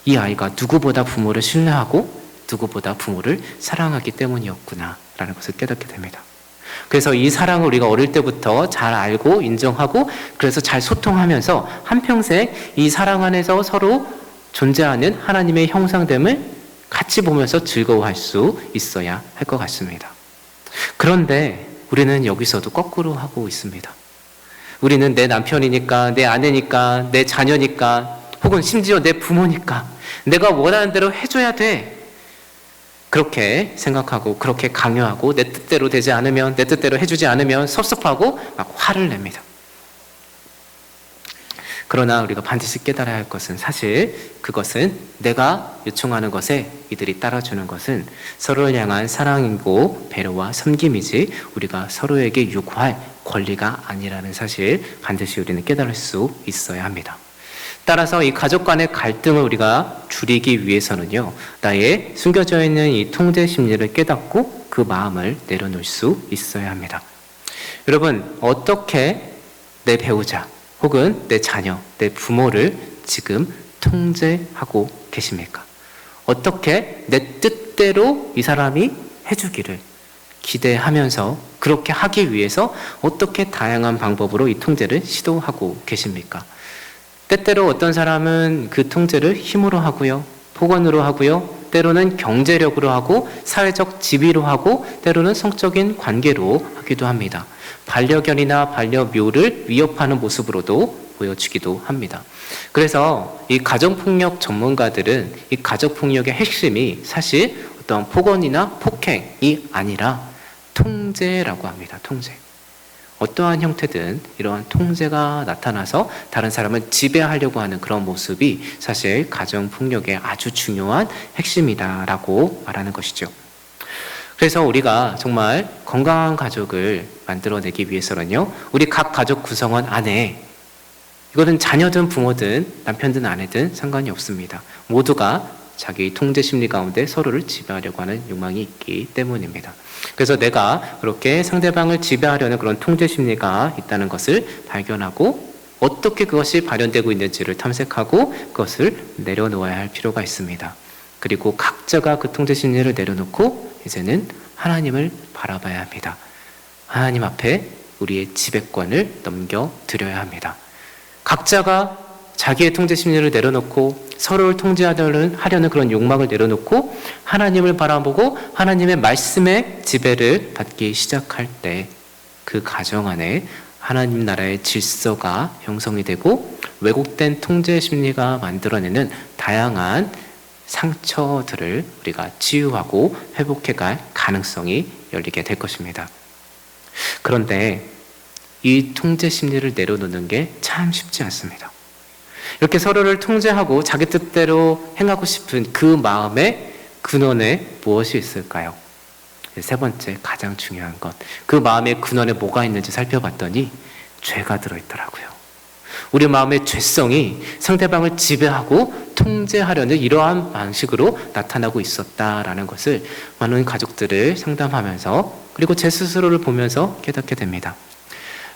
이 아이가 누구보다 부모를 신뢰하고 누구보다 부모를 사랑하기 때문이었구나 라는 것을 깨닫게 됩니다. 그래서 이 사랑을 우리가 어릴 때부터 잘 알고 인정하고 그래서 잘 소통하면서 한평생 이 사랑 안에서 서로 존재하는 하나님의 형상됨을 같이 보면서 즐거워할 수 있어야 할 것 같습니다. 그런데 우리는 여기서도 거꾸로 하고 있습니다. 우리는 내 남편이니까, 내 아내니까, 내 자녀니까, 혹은 심지어 내 부모니까 내가 원하는 대로 해줘야 돼. 그렇게 생각하고 그렇게 강요하고 내 뜻대로 되지 않으면, 내 뜻대로 해주지 않으면 섭섭하고 막 화를 냅니다. 그러나 우리가 반드시 깨달아야 할 것은, 사실 그것은 내가 요청하는 것에 이들이 따라주는 것은 서로를 향한 사랑이고 배려와 섬김이지 우리가 서로에게 요구할 권리가 아니라는 사실, 반드시 우리는 깨달을 수 있어야 합니다. 따라서 이 가족 간의 갈등을 우리가 줄이기 위해서는요, 나의 숨겨져 있는 이 통제 심리를 깨닫고 그 마음을 내려놓을 수 있어야 합니다. 여러분, 어떻게 내 배우자 혹은 내 자녀, 내 부모를 지금 통제하고 계십니까? 어떻게 내 뜻대로 이 사람이 해주기를 기대하면서 그렇게 하기 위해서 어떻게 다양한 방법으로 이 통제를 시도하고 계십니까? 때때로 어떤 사람은 그 통제를 힘으로 하고요, 폭언으로 하고요, 때로는 경제력으로 하고 사회적 지위로 하고 때로는 성적인 관계로 하기도 합니다. 반려견이나 반려묘를 위협하는 모습으로도 보여주기도 합니다. 그래서 이 가정폭력 전문가들은 이 가정폭력의 핵심이 사실 어떤 폭언이나 폭행이 아니라 통제라고 합니다. 통제. 어떠한 형태든 이러한 통제가 나타나서 다른 사람을 지배하려고 하는 그런 모습이 사실 가정폭력의 아주 중요한 핵심이다라고 말하는 것이죠. 그래서 우리가 정말 건강한 가족을 만들어내기 위해서는요, 우리 각 가족 구성원 안에, 이거는 자녀든 부모든 남편든 아내든 상관이 없습니다. 모두가 자기 통제 심리 가운데 서로를 지배하려고 하는 욕망이 있기 때문입니다. 그래서 내가 그렇게 상대방을 지배하려는 그런 통제 심리가 있다는 것을 발견하고 어떻게 그것이 발현되고 있는지를 탐색하고 그것을 내려놓아야 할 필요가 있습니다. 그리고 각자가 그 통제 심리를 내려놓고 이제는 하나님을 바라봐야 합니다. 하나님 앞에 우리의 지배권을 넘겨드려야 합니다. 각자가 자기의 통제 심리를 내려놓고 서로를 통제하려는 그런 욕망을 내려놓고 하나님을 바라보고 하나님의 말씀의 지배를 받기 시작할 때 그 가정 안에 하나님 나라의 질서가 형성이 되고 왜곡된 통제 심리가 만들어내는 다양한 상처들을 우리가 치유하고 회복해갈 가능성이 열리게 될 것입니다. 그런데 이 통제 심리를 내려놓는 게 참 쉽지 않습니다. 이렇게 서로를 통제하고 자기 뜻대로 행하고 싶은 그 마음의 근원에 무엇이 있을까요? 세 번째, 가장 중요한 것, 그 마음의 근원에 뭐가 있는지 살펴봤더니 죄가 들어있더라고요. 우리 마음의 죄성이 상대방을 지배하고 통제하려는 이러한 방식으로 나타나고 있었다라는 것을 많은 가족들을 상담하면서 그리고 제 스스로를 보면서 깨닫게 됩니다.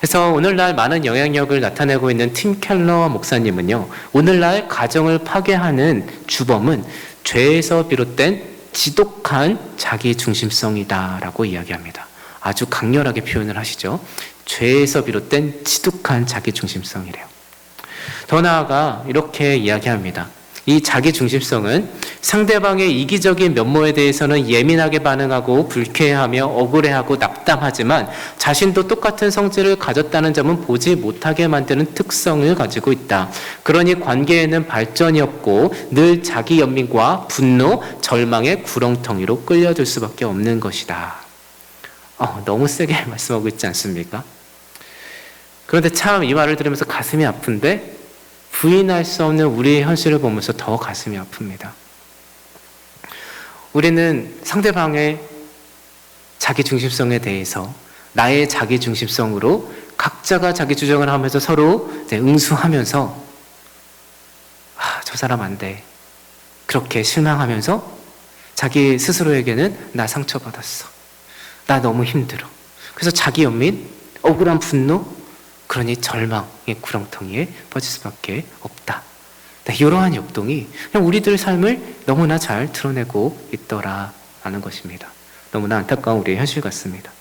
그래서 오늘날 많은 영향력을 나타내고 있는 팀 켈러 목사님은요, 오늘날 가정을 파괴하는 주범은 죄에서 비롯된 지독한 자기 중심성이다라고 이야기합니다. 아주 강렬하게 표현을 하시죠. 죄에서 비롯된 지독한 자기 중심성이래요. 더 나아가 이렇게 이야기합니다. 이 자기 중심성은 상대방의 이기적인 면모에 대해서는 예민하게 반응하고 불쾌해하며 억울해하고 낙담하지만 자신도 똑같은 성질을 가졌다는 점은 보지 못하게 만드는 특성을 가지고 있다. 그러니 관계에는 발전이 없고 늘 자기 연민과 분노, 절망의 구렁텅이로 끌려들 수밖에 없는 것이다. 너무 세게 말씀하고 있지 않습니까? 그런데 참 이 말을 들으면서 가슴이 아픈데 부인할 수 없는 우리의 현실을 보면서 더 가슴이 아픕니다. 우리는 상대방의 자기 중심성에 대해서 나의 자기 중심성으로 각자가 자기 주장을 하면서 서로 응수하면서 저 사람 안 돼. 그렇게 실망하면서 자기 스스로에게는 나 상처받았어. 나 너무 힘들어. 그래서 자기 연민, 억울한 분노, 그러니 절망의 구렁텅이에 빠질 수밖에 없다. 이러한 역동이 그냥 우리들 삶을 너무나 잘 드러내고 있더라라는 것입니다. 너무나 안타까운 우리의 현실 같습니다.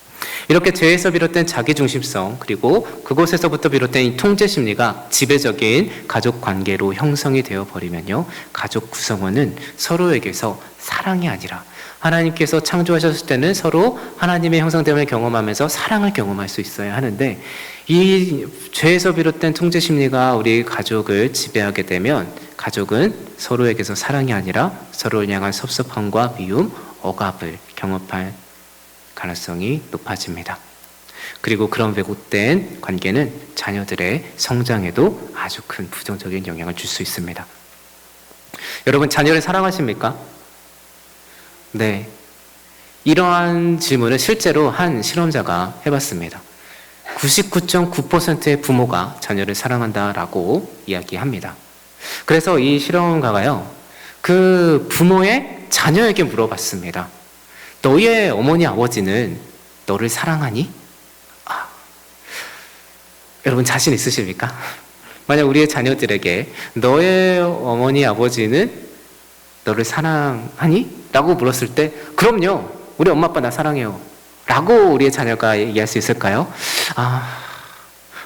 이렇게 죄에서 비롯된 자기중심성 그리고 그곳에서부터 비롯된 이 통제 심리가 지배적인 가족 관계로 형성이 되어버리면요, 가족 구성원은 서로에게서 사랑이 아니라 하나님께서 창조하셨을 때는 서로 하나님의 형상됨을 경험하면서 사랑을 경험할 수 있어야 하는데 이 죄에서 비롯된 통제 심리가 우리 가족을 지배하게 되면 가족은 서로에게서 사랑이 아니라 서로를 향한 섭섭함과 미움, 억압을 경험할 가능성이 높아집니다. 그리고 그런 왜곡된 관계는 자녀들의 성장에도 아주 큰 부정적인 영향을 줄 수 있습니다. 여러분, 자녀를 사랑하십니까? 네. 이러한 질문을 실제로 한 실험자가 해봤습니다. 99.9%의 부모가 자녀를 사랑한다라고 이야기합니다. 그래서 이 실험가가요, 그 부모의 자녀에게 물어봤습니다. 너의 어머니, 아버지는 너를 사랑하니? 여러분, 자신 있으십니까? 만약 우리의 자녀들에게 너의 어머니, 아버지는 너를 사랑하니? 라고 물었을 때, 그럼요, 우리 엄마, 아빠 나 사랑해요 라고 우리의 자녀가 얘기할 수 있을까요?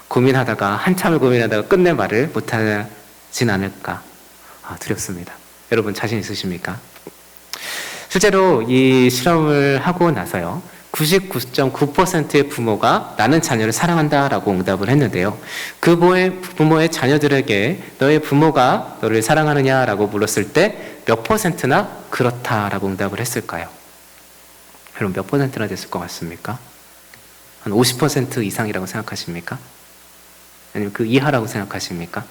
고민하다가, 한참을 고민하다가 끝내 말을 못하진 않을까 두렵습니다. 여러분, 자신 있으십니까? 실제로 이 실험을 하고 나서요, 99.9%의 부모가 나는 자녀를 사랑한다 라고 응답을 했는데요, 그 부모의 자녀들에게 너의 부모가 너를 사랑하느냐 라고 물었을 때 몇 퍼센트나 그렇다라고 응답을 했을까요? 여러분, 몇 퍼센트나 됐을 것 같습니까? 한 50% 이상이라고 생각하십니까? 아니면 그 이하라고 생각하십니까?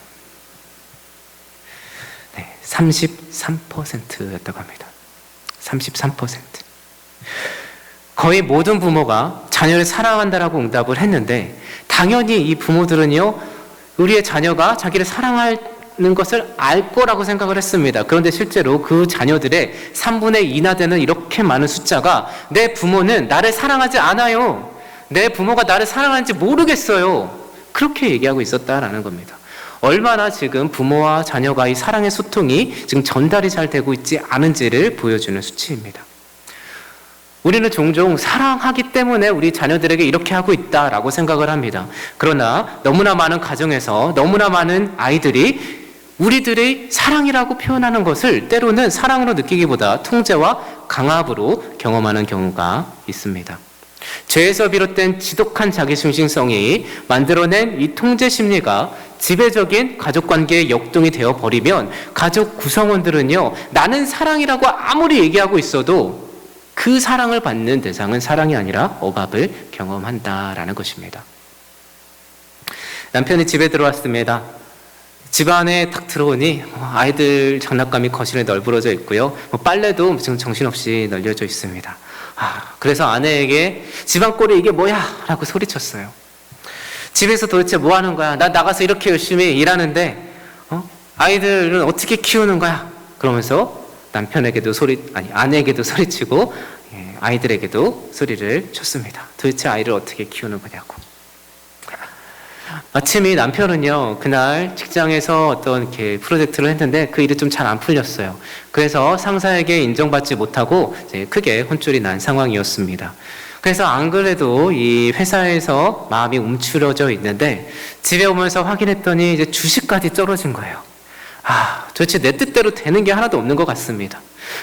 네, 33%였다고 합니다. 33%. 거의 모든 부모가 자녀를 사랑한다라고 응답을 했는데, 당연히 이 부모들은요, 우리의 자녀가 자기를 사랑하는 것을 알 거라고 생각을 했습니다. 그런데 실제로 그 자녀들의 3분의 2나 되는 이렇게 많은 숫자가 내 부모는 나를 사랑하지 않아요, 내 부모가 나를 사랑하는지 모르겠어요, 그렇게 얘기하고 있었다라는 겁니다. 얼마나 지금 부모와 자녀가 이 사랑의 소통이 지금 전달이 잘 되고 있지 않은지를 보여주는 수치입니다. 우리는 종종 사랑하기 때문에 우리 자녀들에게 이렇게 하고 있다라고 생각을 합니다. 그러나 너무나 많은 가정에서 너무나 많은 아이들이 우리들의 사랑이라고 표현하는 것을 때로는 사랑으로 느끼기보다 통제와 강압으로 경험하는 경우가 있습니다. 죄에서 비롯된 지독한 자기중심성이 만들어낸 이 통제 심리가 지배적인 가족관계의 역동이 되어버리면 가족 구성원들은요, 나는 사랑이라고 아무리 얘기하고 있어도 그 사랑을 받는 대상은 사랑이 아니라 억압을 경험한다라는 것입니다. 남편이 집에 들어왔습니다. 집 안에 딱 들어오니 아이들 장난감이 거실에 널브러져 있고요, 빨래도 지금 정신없이 널려져 있습니다. 그래서 아내에게 집안 꼴이 이게 뭐야? 라고 소리쳤어요. 집에서 도대체 뭐 하는 거야? 나 나가서 이렇게 열심히 일하는데 아이들은 어떻게 키우는 거야? 그러면서 남편에게도 아내에게도 소리치고 아이들에게도 소리를 쳤습니다. 도대체 아이를 어떻게 키우는 거냐고. 마침 이 남편은요, 그날 직장에서 어떤 이렇게 프로젝트를 했는데 그 일이 좀 잘 안 풀렸어요. 그래서 상사에게 인정받지 못하고 이제 크게 혼쭐이 난 상황이었습니다. 그래서 안 그래도 이 회사에서 마음이 움츠러져 있는데 집에 오면서 확인했더니 이제 주식까지 떨어진 거예요. 도대체 내 뜻대로 되는 게 하나도 없는 것 같습니다.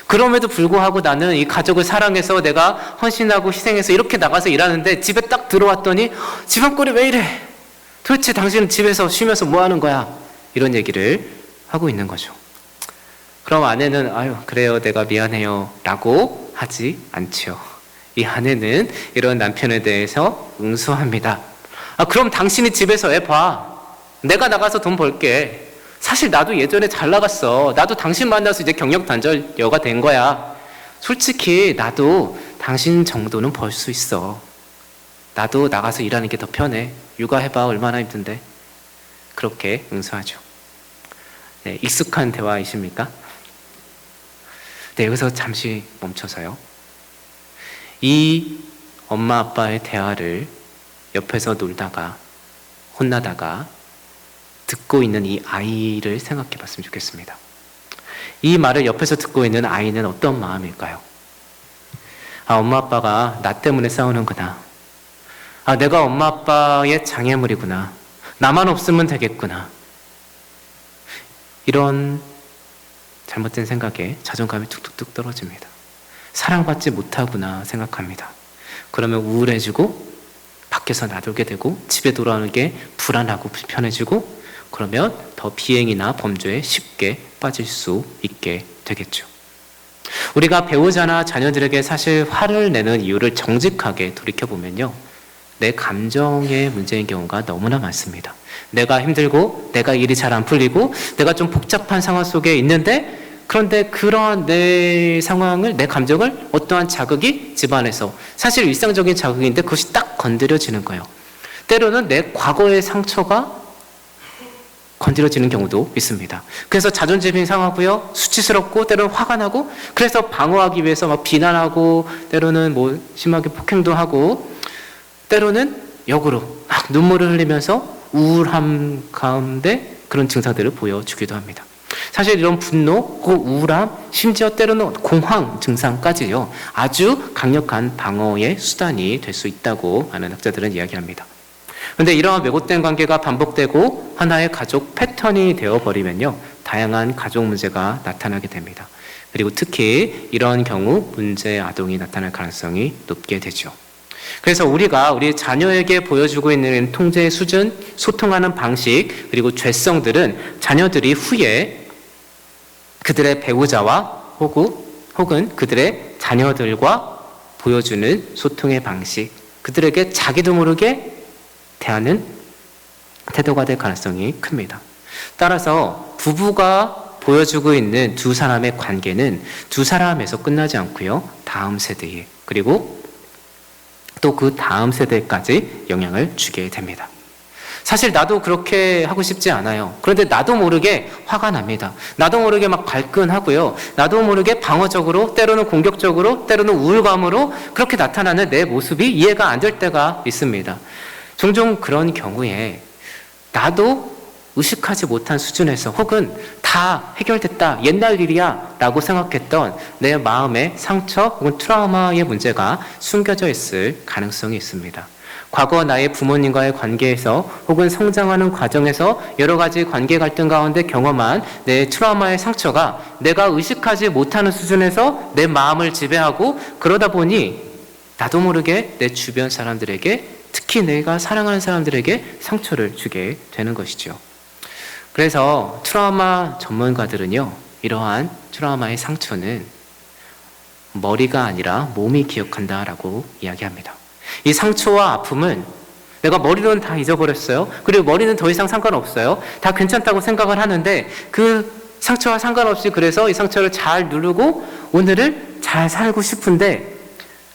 그럼에도 불구하고 나는 이 가족을 사랑해서 내가 헌신하고 희생해서 이렇게 나가서 일하는데 집에 딱 들어왔더니 집안 꼴이 왜 이래? 도대체 당신은 집에서 쉬면서 뭐 하는 거야? 이런 얘기를 하고 있는 거죠. 그럼 아내는 그래요, 내가 미안해요 라고 하지 않죠. 이 아내는 이런 남편에 대해서 응수합니다. 그럼 당신이 집에서 애 봐. 내가 나가서 돈 벌게. 사실 나도 예전에 잘 나갔어. 나도 당신 만나서 이제 경력 단절녀가 된 거야. 솔직히 나도 당신 정도는 벌 수 있어. 나도 나가서 일하는 게 더 편해. 육아해봐, 얼마나 힘든데. 그렇게 응수하죠. 네, 익숙한 대화이십니까? 네, 여기서 잠시 멈춰서요, 이 엄마 아빠의 대화를 옆에서 놀다가 혼나다가 듣고 있는 이 아이를 생각해 봤으면 좋겠습니다. 이 말을 옆에서 듣고 있는 아이는 어떤 마음일까요? 엄마 아빠가 나 때문에 싸우는구나. 내가 엄마 아빠의 장애물이구나. 나만 없으면 되겠구나. 이런 잘못된 생각에 자존감이 툭툭툭 떨어집니다. 사랑받지 못하구나 생각합니다. 그러면 우울해지고 밖에서 나돌게 되고 집에 돌아오는 게 불안하고 불편해지고, 그러면 더 비행이나 범죄에 쉽게 빠질 수 있게 되겠죠. 우리가 배우자나 자녀들에게 사실 화를 내는 이유를 정직하게 돌이켜보면요, 내 감정의 문제인 경우가 너무나 많습니다. 내가 힘들고 내가 일이 잘 안 풀리고 내가 좀 복잡한 상황 속에 있는데, 그런데 그런 내 상황을, 내 감정을 어떠한 자극이 집안에서, 사실 일상적인 자극인데 그것이 딱 건드려지는 거예요. 때로는 내 과거의 상처가 건드려지는 경우도 있습니다. 그래서 자존심이 상하고요, 수치스럽고 때로는 화가 나고, 그래서 방어하기 위해서 막 비난하고, 때로는 뭐 심하게 폭행도 하고, 때로는 역으로 막 눈물을 흘리면서 우울함 가운데 그런 증상들을 보여주기도 합니다. 사실 이런 분노, 우울함, 심지어 때로는 공황 증상까지요, 아주 강력한 방어의 수단이 될 수 있다고 많은 학자들은 이야기합니다. 그런데 이러한 왜곡된 관계가 반복되고 하나의 가족 패턴이 되어버리면요, 다양한 가족 문제가 나타나게 됩니다. 그리고 특히 이런 경우 문제 아동이 나타날 가능성이 높게 되죠. 그래서 우리가 우리 자녀에게 보여주고 있는 통제 수준, 소통하는 방식, 그리고 죄성들은 자녀들이 후에 그들의 배우자와 혹은 그들의 자녀들과 보여주는 소통의 방식, 그들에게 자기도 모르게 대하는 태도가 될 가능성이 큽니다. 따라서 부부가 보여주고 있는 두 사람의 관계는 두 사람에서 끝나지 않고요, 다음 세대에, 그리고 또 그 다음 세대까지 영향을 주게 됩니다. 사실 나도 그렇게 하고 싶지 않아요. 그런데 나도 모르게 화가 납니다. 나도 모르게 막 발끈하고요, 나도 모르게 방어적으로, 때로는 공격적으로, 때로는 우울감으로 그렇게 나타나는 내 모습이 이해가 안 될 때가 있습니다. 종종 그런 경우에 나도 의식하지 못한 수준에서, 혹은 다 해결됐다, 옛날 일이야 라고 생각했던 내 마음의 상처 혹은 트라우마의 문제가 숨겨져 있을 가능성이 있습니다. 과거 나의 부모님과의 관계에서 혹은 성장하는 과정에서 여러 가지 관계 갈등 가운데 경험한 내 트라우마의 상처가 내가 의식하지 못하는 수준에서 내 마음을 지배하고, 그러다 보니 나도 모르게 내 주변 사람들에게, 특히 내가 사랑하는 사람들에게 상처를 주게 되는 것이죠. 그래서 트라우마 전문가들은요, 이러한 트라우마의 상처는 머리가 아니라 몸이 기억한다라고 이야기합니다. 이 상처와 아픔은 내가 머리로는 다 잊어버렸어요. 그리고 머리는 더 이상 상관없어요. 다 괜찮다고 생각을 하는데, 그 상처와 상관없이 그래서 이 상처를 잘 누르고 오늘을 잘 살고 싶은데,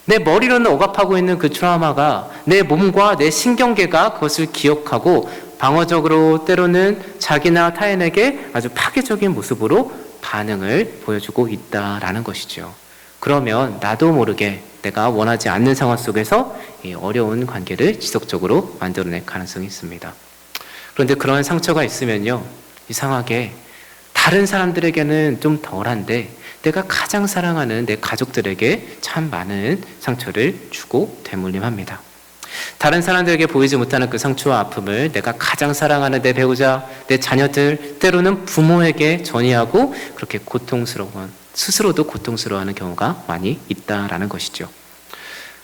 내 머리로는 억압하고 있는 그 트라우마가 내 몸과 내 신경계가 그것을 기억하고 방어적으로, 때로는 자기나 타인에게 아주 파괴적인 모습으로 반응을 보여주고 있다라는 것이죠. 그러면 나도 모르게 내가 원하지 않는 상황 속에서 이 어려운 관계를 지속적으로 만들어낼 가능성이 있습니다. 그런데 그런 상처가 있으면요, 이상하게 다른 사람들에게는 좀 덜한데 내가 가장 사랑하는 내 가족들에게 참 많은 상처를 주고 되물림합니다. 다른 사람들에게 보이지 못하는 그 상처와 아픔을 내가 가장 사랑하는 내 배우자, 내 자녀들, 때로는 부모에게 전이하고, 그렇게 스스로도 고통스러워하는 경우가 많이 있다라는 것이죠.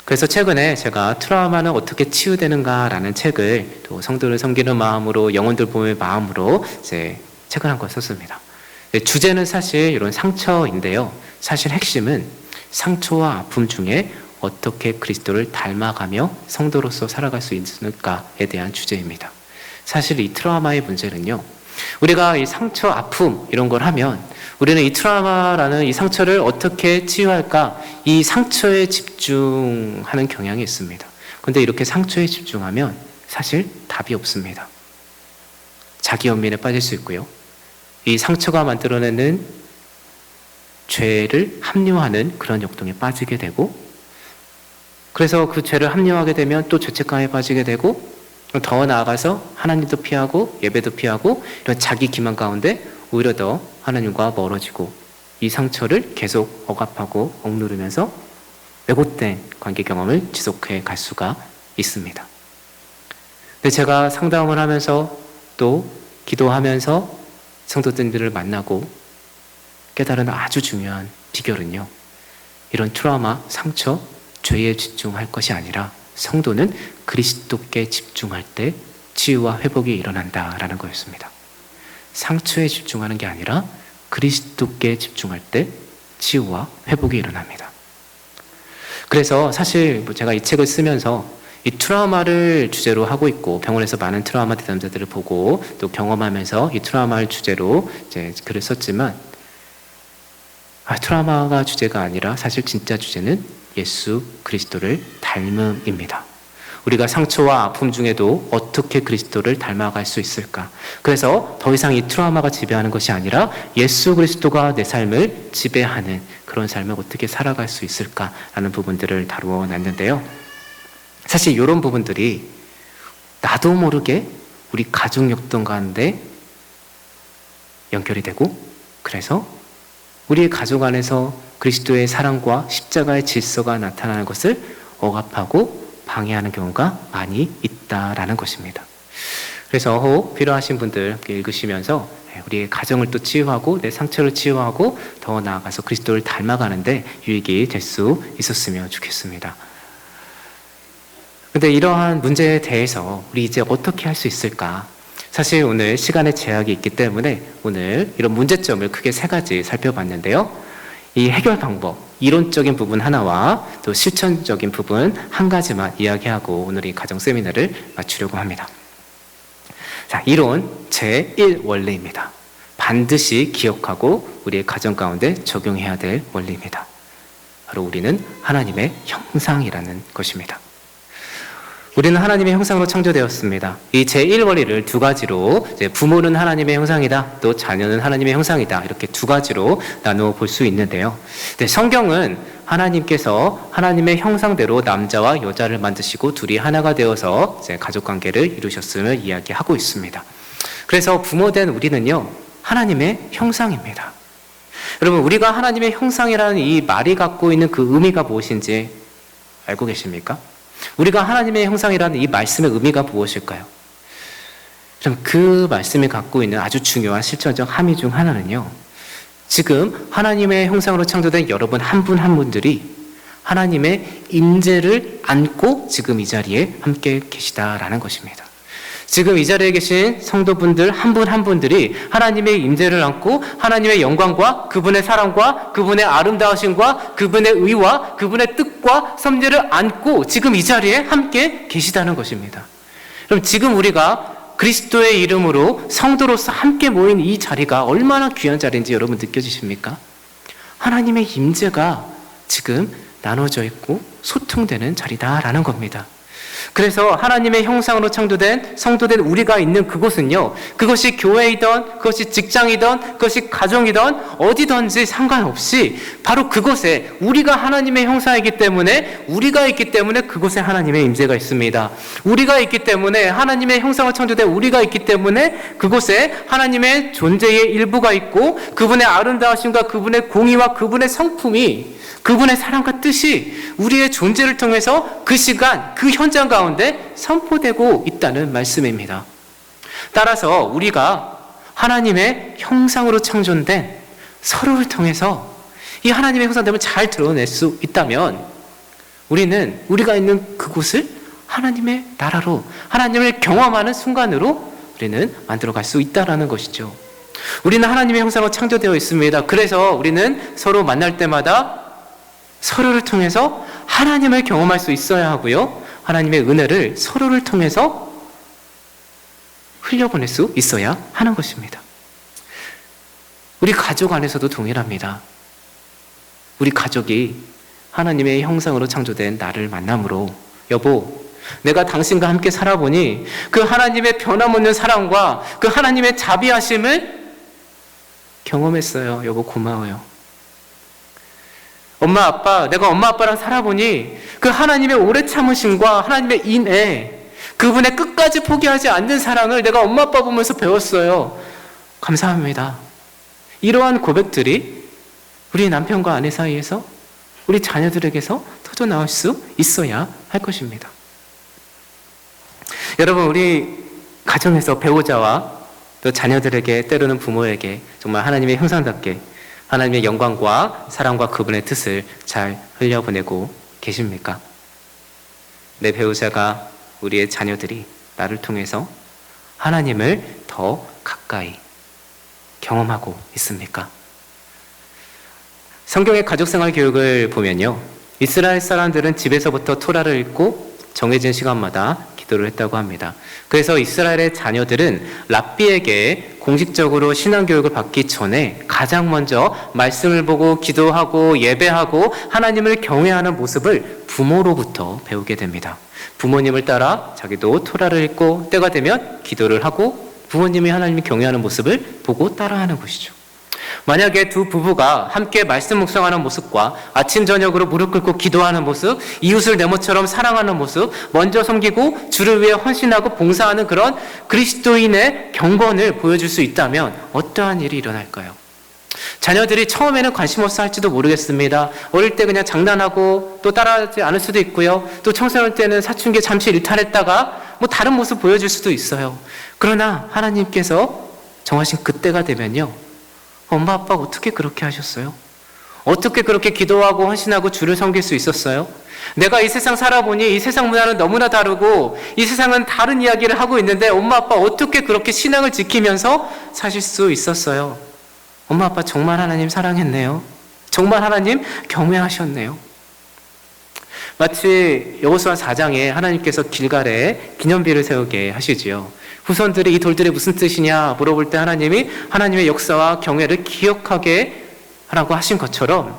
그래서 최근에 제가 트라우마는 어떻게 치유되는가라는 책을, 또 성도를 섬기는 마음으로, 영혼들 보호의 마음으로 이제 책을 한 권 썼습니다. 주제는 사실 이런 상처인데요, 사실 핵심은 상처와 아픔 중에 어떻게 그리스도를 닮아가며 성도로서 살아갈 수 있을까에 대한 주제입니다. 사실 이 트라우마의 문제는요, 우리가 이 상처, 아픔 이런 걸 하면 우리는 이 트라우마라는 이 상처를 어떻게 치유할까, 이 상처에 집중하는 경향이 있습니다. 그런데 이렇게 상처에 집중하면 사실 답이 없습니다. 자기 연민에 빠질 수 있고요, 이 상처가 만들어내는 죄를 합리화하는 그런 역동에 빠지게 되고, 그래서 그 죄를 합리화하게 되면 또 죄책감에 빠지게 되고, 더 나아가서 하나님도 피하고 예배도 피하고, 이런 자기 기만 가운데 오히려 더 하나님과 멀어지고, 이 상처를 계속 억압하고 억누르면서 왜곡된 관계 경험을 지속해 갈 수가 있습니다. 근데 제가 상담을 하면서 또 기도하면서 성도들을 만나고 깨달은 아주 중요한 비결은요, 이런 트라우마, 상처, 죄에 집중할 것이 아니라 성도는 그리스도께 집중할 때 치유와 회복이 일어난다라는 거였습니다. 상처에 집중하는 게 아니라 그리스도께 집중할 때 치유와 회복이 일어납니다. 그래서 사실 제가 이 책을 쓰면서 이 트라우마를 주제로 하고 있고 병원에서 많은 트라우마 대상자들을 보고 또 경험하면서 이 트라우마를 주제로 이제 글을 썼지만 트라우마가 주제가 아니라 사실 진짜 주제는 예수 그리스도를 닮음입니다. 우리가 상처와 아픔 중에도 어떻게 그리스도를 닮아갈 수 있을까? 그래서 더 이상 이 트라우마가 지배하는 것이 아니라 예수 그리스도가 내 삶을 지배하는 그런 삶을 어떻게 살아갈 수 있을까라는 부분들을 다루어 놨는데요. 사실 이런 부분들이 나도 모르게 우리 가족 역동 가운데 연결이 되고 그래서 우리의 가족 안에서 그리스도의 사랑과 십자가의 질서가 나타나는 것을 억압하고 방해하는 경우가 많이 있다라는 것입니다. 그래서 혹 필요하신 분들 함께 읽으시면서 우리의 가정을 또 치유하고 내 상처를 치유하고 더 나아가서 그리스도를 닮아가는데 유익이 될 수 있었으면 좋겠습니다. 근데 이러한 문제에 대해서 우리 이제 어떻게 할 수 있을까? 사실 오늘 시간의 제약이 있기 때문에 오늘 이런 문제점을 크게 3가지 살펴봤는데요. 이 해결 방법, 이론적인 부분 하나와 또 실천적인 부분 1가지만 이야기하고 오늘 이 가정 세미나를 마치려고 합니다. 자, 이론 제1 원리입니다. 반드시 기억하고 우리의 가정 가운데 적용해야 될 원리입니다. 바로 우리는 하나님의 형상이라는 것입니다. 우리는 하나님의 형상으로 창조되었습니다. 이 제1원리를 2가지로 부모는 하나님의 형상이다, 또 자녀는 하나님의 형상이다, 이렇게 2가지로 나누어 볼 수 있는데요. 성경은 하나님께서 하나님의 형상대로 남자와 여자를 만드시고 둘이 하나가 되어서 가족관계를 이루셨음을 이야기하고 있습니다. 그래서 부모된 우리는요, 하나님의 형상입니다. 여러분, 우리가 하나님의 형상이라는 이 말이 갖고 있는 그 의미가 무엇인지 알고 계십니까? 우리가 하나님의 형상이라는 이 말씀의 의미가 무엇일까요? 그럼 그 말씀이 갖고 있는 아주 중요한 실천적 함의 중 하나는요, 지금 하나님의 형상으로 창조된 여러분 한 분 한 분들이 하나님의 임재를 안고 지금 이 자리에 함께 계시다라는 것입니다. 지금 이 자리에 계신 성도분들 한 분 한 분들이 하나님의 임재를 안고 하나님의 영광과 그분의 사랑과 그분의 아름다우심과 그분의 의와 그분의 뜻과 섭리를 안고 지금 이 자리에 함께 계시다는 것입니다. 그럼 지금 우리가 그리스도의 이름으로 성도로서 함께 모인 이 자리가 얼마나 귀한 자리인지 여러분 느껴지십니까? 하나님의 임재가 지금 나눠져 있고 소통되는 자리다라는 겁니다. 그래서 하나님의 형상으로 창조된 성도된 우리가 있는 그곳은요, 그것이 교회이든 그것이 직장이든 그것이 가정이든 어디든지 상관없이 바로 그곳에 우리가 하나님의 형상이기 때문에 우리가 있기 때문에 그곳에 하나님의 임재가 있습니다. 우리가 있기 때문에 하나님의 형상으로 창조된 우리가 있기 때문에 그곳에 하나님의 존재의 일부가 있고 그분의 아름다우심과 그분의 공의와 그분의 성품이 그분의 사랑과 뜻이 우리의 존재를 통해서 그 시간, 그 현장 가운데 선포되고 있다는 말씀입니다. 따라서 우리가 하나님의 형상으로 창조된 서로를 통해서 이 하나님의 형상됨을 잘 드러낼 수 있다면 우리는 우리가 있는 그곳을 하나님의 나라로 하나님을 경험하는 순간으로 우리는 만들어갈 수 있다는 것이죠. 우리는 하나님의 형상으로 창조되어 있습니다. 그래서 우리는 서로 만날 때마다 서로를 통해서 하나님을 경험할 수 있어야 하고요. 하나님의 은혜를 서로를 통해서 흘려보낼 수 있어야 하는 것입니다. 우리 가족 안에서도 동일합니다. 우리 가족이 하나님의 형상으로 창조된 나를 만남으로 여보, 내가 당신과 함께 살아보니 그 하나님의 변함없는 사랑과 그 하나님의 자비하심을 경험했어요. 여보 고마워요. 엄마 아빠, 내가 엄마 아빠랑 살아보니 그 하나님의 오래 참으심과 하나님의 인애, 그분의 끝까지 포기하지 않는 사랑을 내가 엄마 아빠 보면서 배웠어요. 감사합니다. 이러한 고백들이 우리 남편과 아내 사이에서 우리 자녀들에게서 터져나올 수 있어야 할 것입니다. 여러분, 우리 가정에서 배우자와 또 자녀들에게 때로는 부모에게 정말 하나님의 형상답게 하나님의 영광과 사랑과 그분의 뜻을 잘 흘려보내고 계십니까? 내 배우자가 우리의 자녀들이 나를 통해서 하나님을 더 가까이 경험하고 있습니까? 성경의 가족생활 교육을 보면요, 이스라엘 사람들은 집에서부터 토라를 읽고 정해진 시간마다 기도를 했다고 합니다. 그래서 이스라엘의 자녀들은 랍비에게 공식적으로 신앙교육을 받기 전에 가장 먼저 말씀을 보고 기도하고 예배하고 하나님을 경외하는 모습을 부모로부터 배우게 됩니다. 부모님을 따라 자기도 토라를 읽고 때가 되면 기도를 하고 부모님이 하나님을 경외하는 모습을 보고 따라하는 것이죠. 만약에 두 부부가 함께 말씀 묵상하는 모습과 아침 저녁으로 무릎 꿇고 기도하는 모습, 이웃을 내모처럼 사랑하는 모습, 먼저 섬기고 주를 위해 헌신하고 봉사하는 그런 그리스도인의 경건을 보여줄 수 있다면 어떠한 일이 일어날까요? 자녀들이 처음에는 관심 없어 할지도 모르겠습니다. 어릴 때 그냥 장난하고 또 따라하지 않을 수도 있고요. 또 청소년 때는 사춘기에 잠시 일탈했다가 뭐 다른 모습 보여줄 수도 있어요. 그러나 하나님께서 정하신 그때가 되면요, 엄마 아빠 어떻게 그렇게 하셨어요? 어떻게 그렇게 기도하고 헌신하고 주를 섬길 수 있었어요? 내가 이 세상 살아보니 이 세상 문화는 너무나 다르고 이 세상은 다른 이야기를 하고 있는데 엄마 아빠 어떻게 그렇게 신앙을 지키면서 사실 수 있었어요? 엄마 아빠 정말 하나님 사랑했네요. 정말 하나님 경외하셨네요. 마치 여호수아 4장에 하나님께서 길갈에 기념비를 세우게 하시지요. 후손들이 이 돌들이 무슨 뜻이냐 물어볼 때 하나님이 하나님의 역사와 경외를 기억하게 하라고 하신 것처럼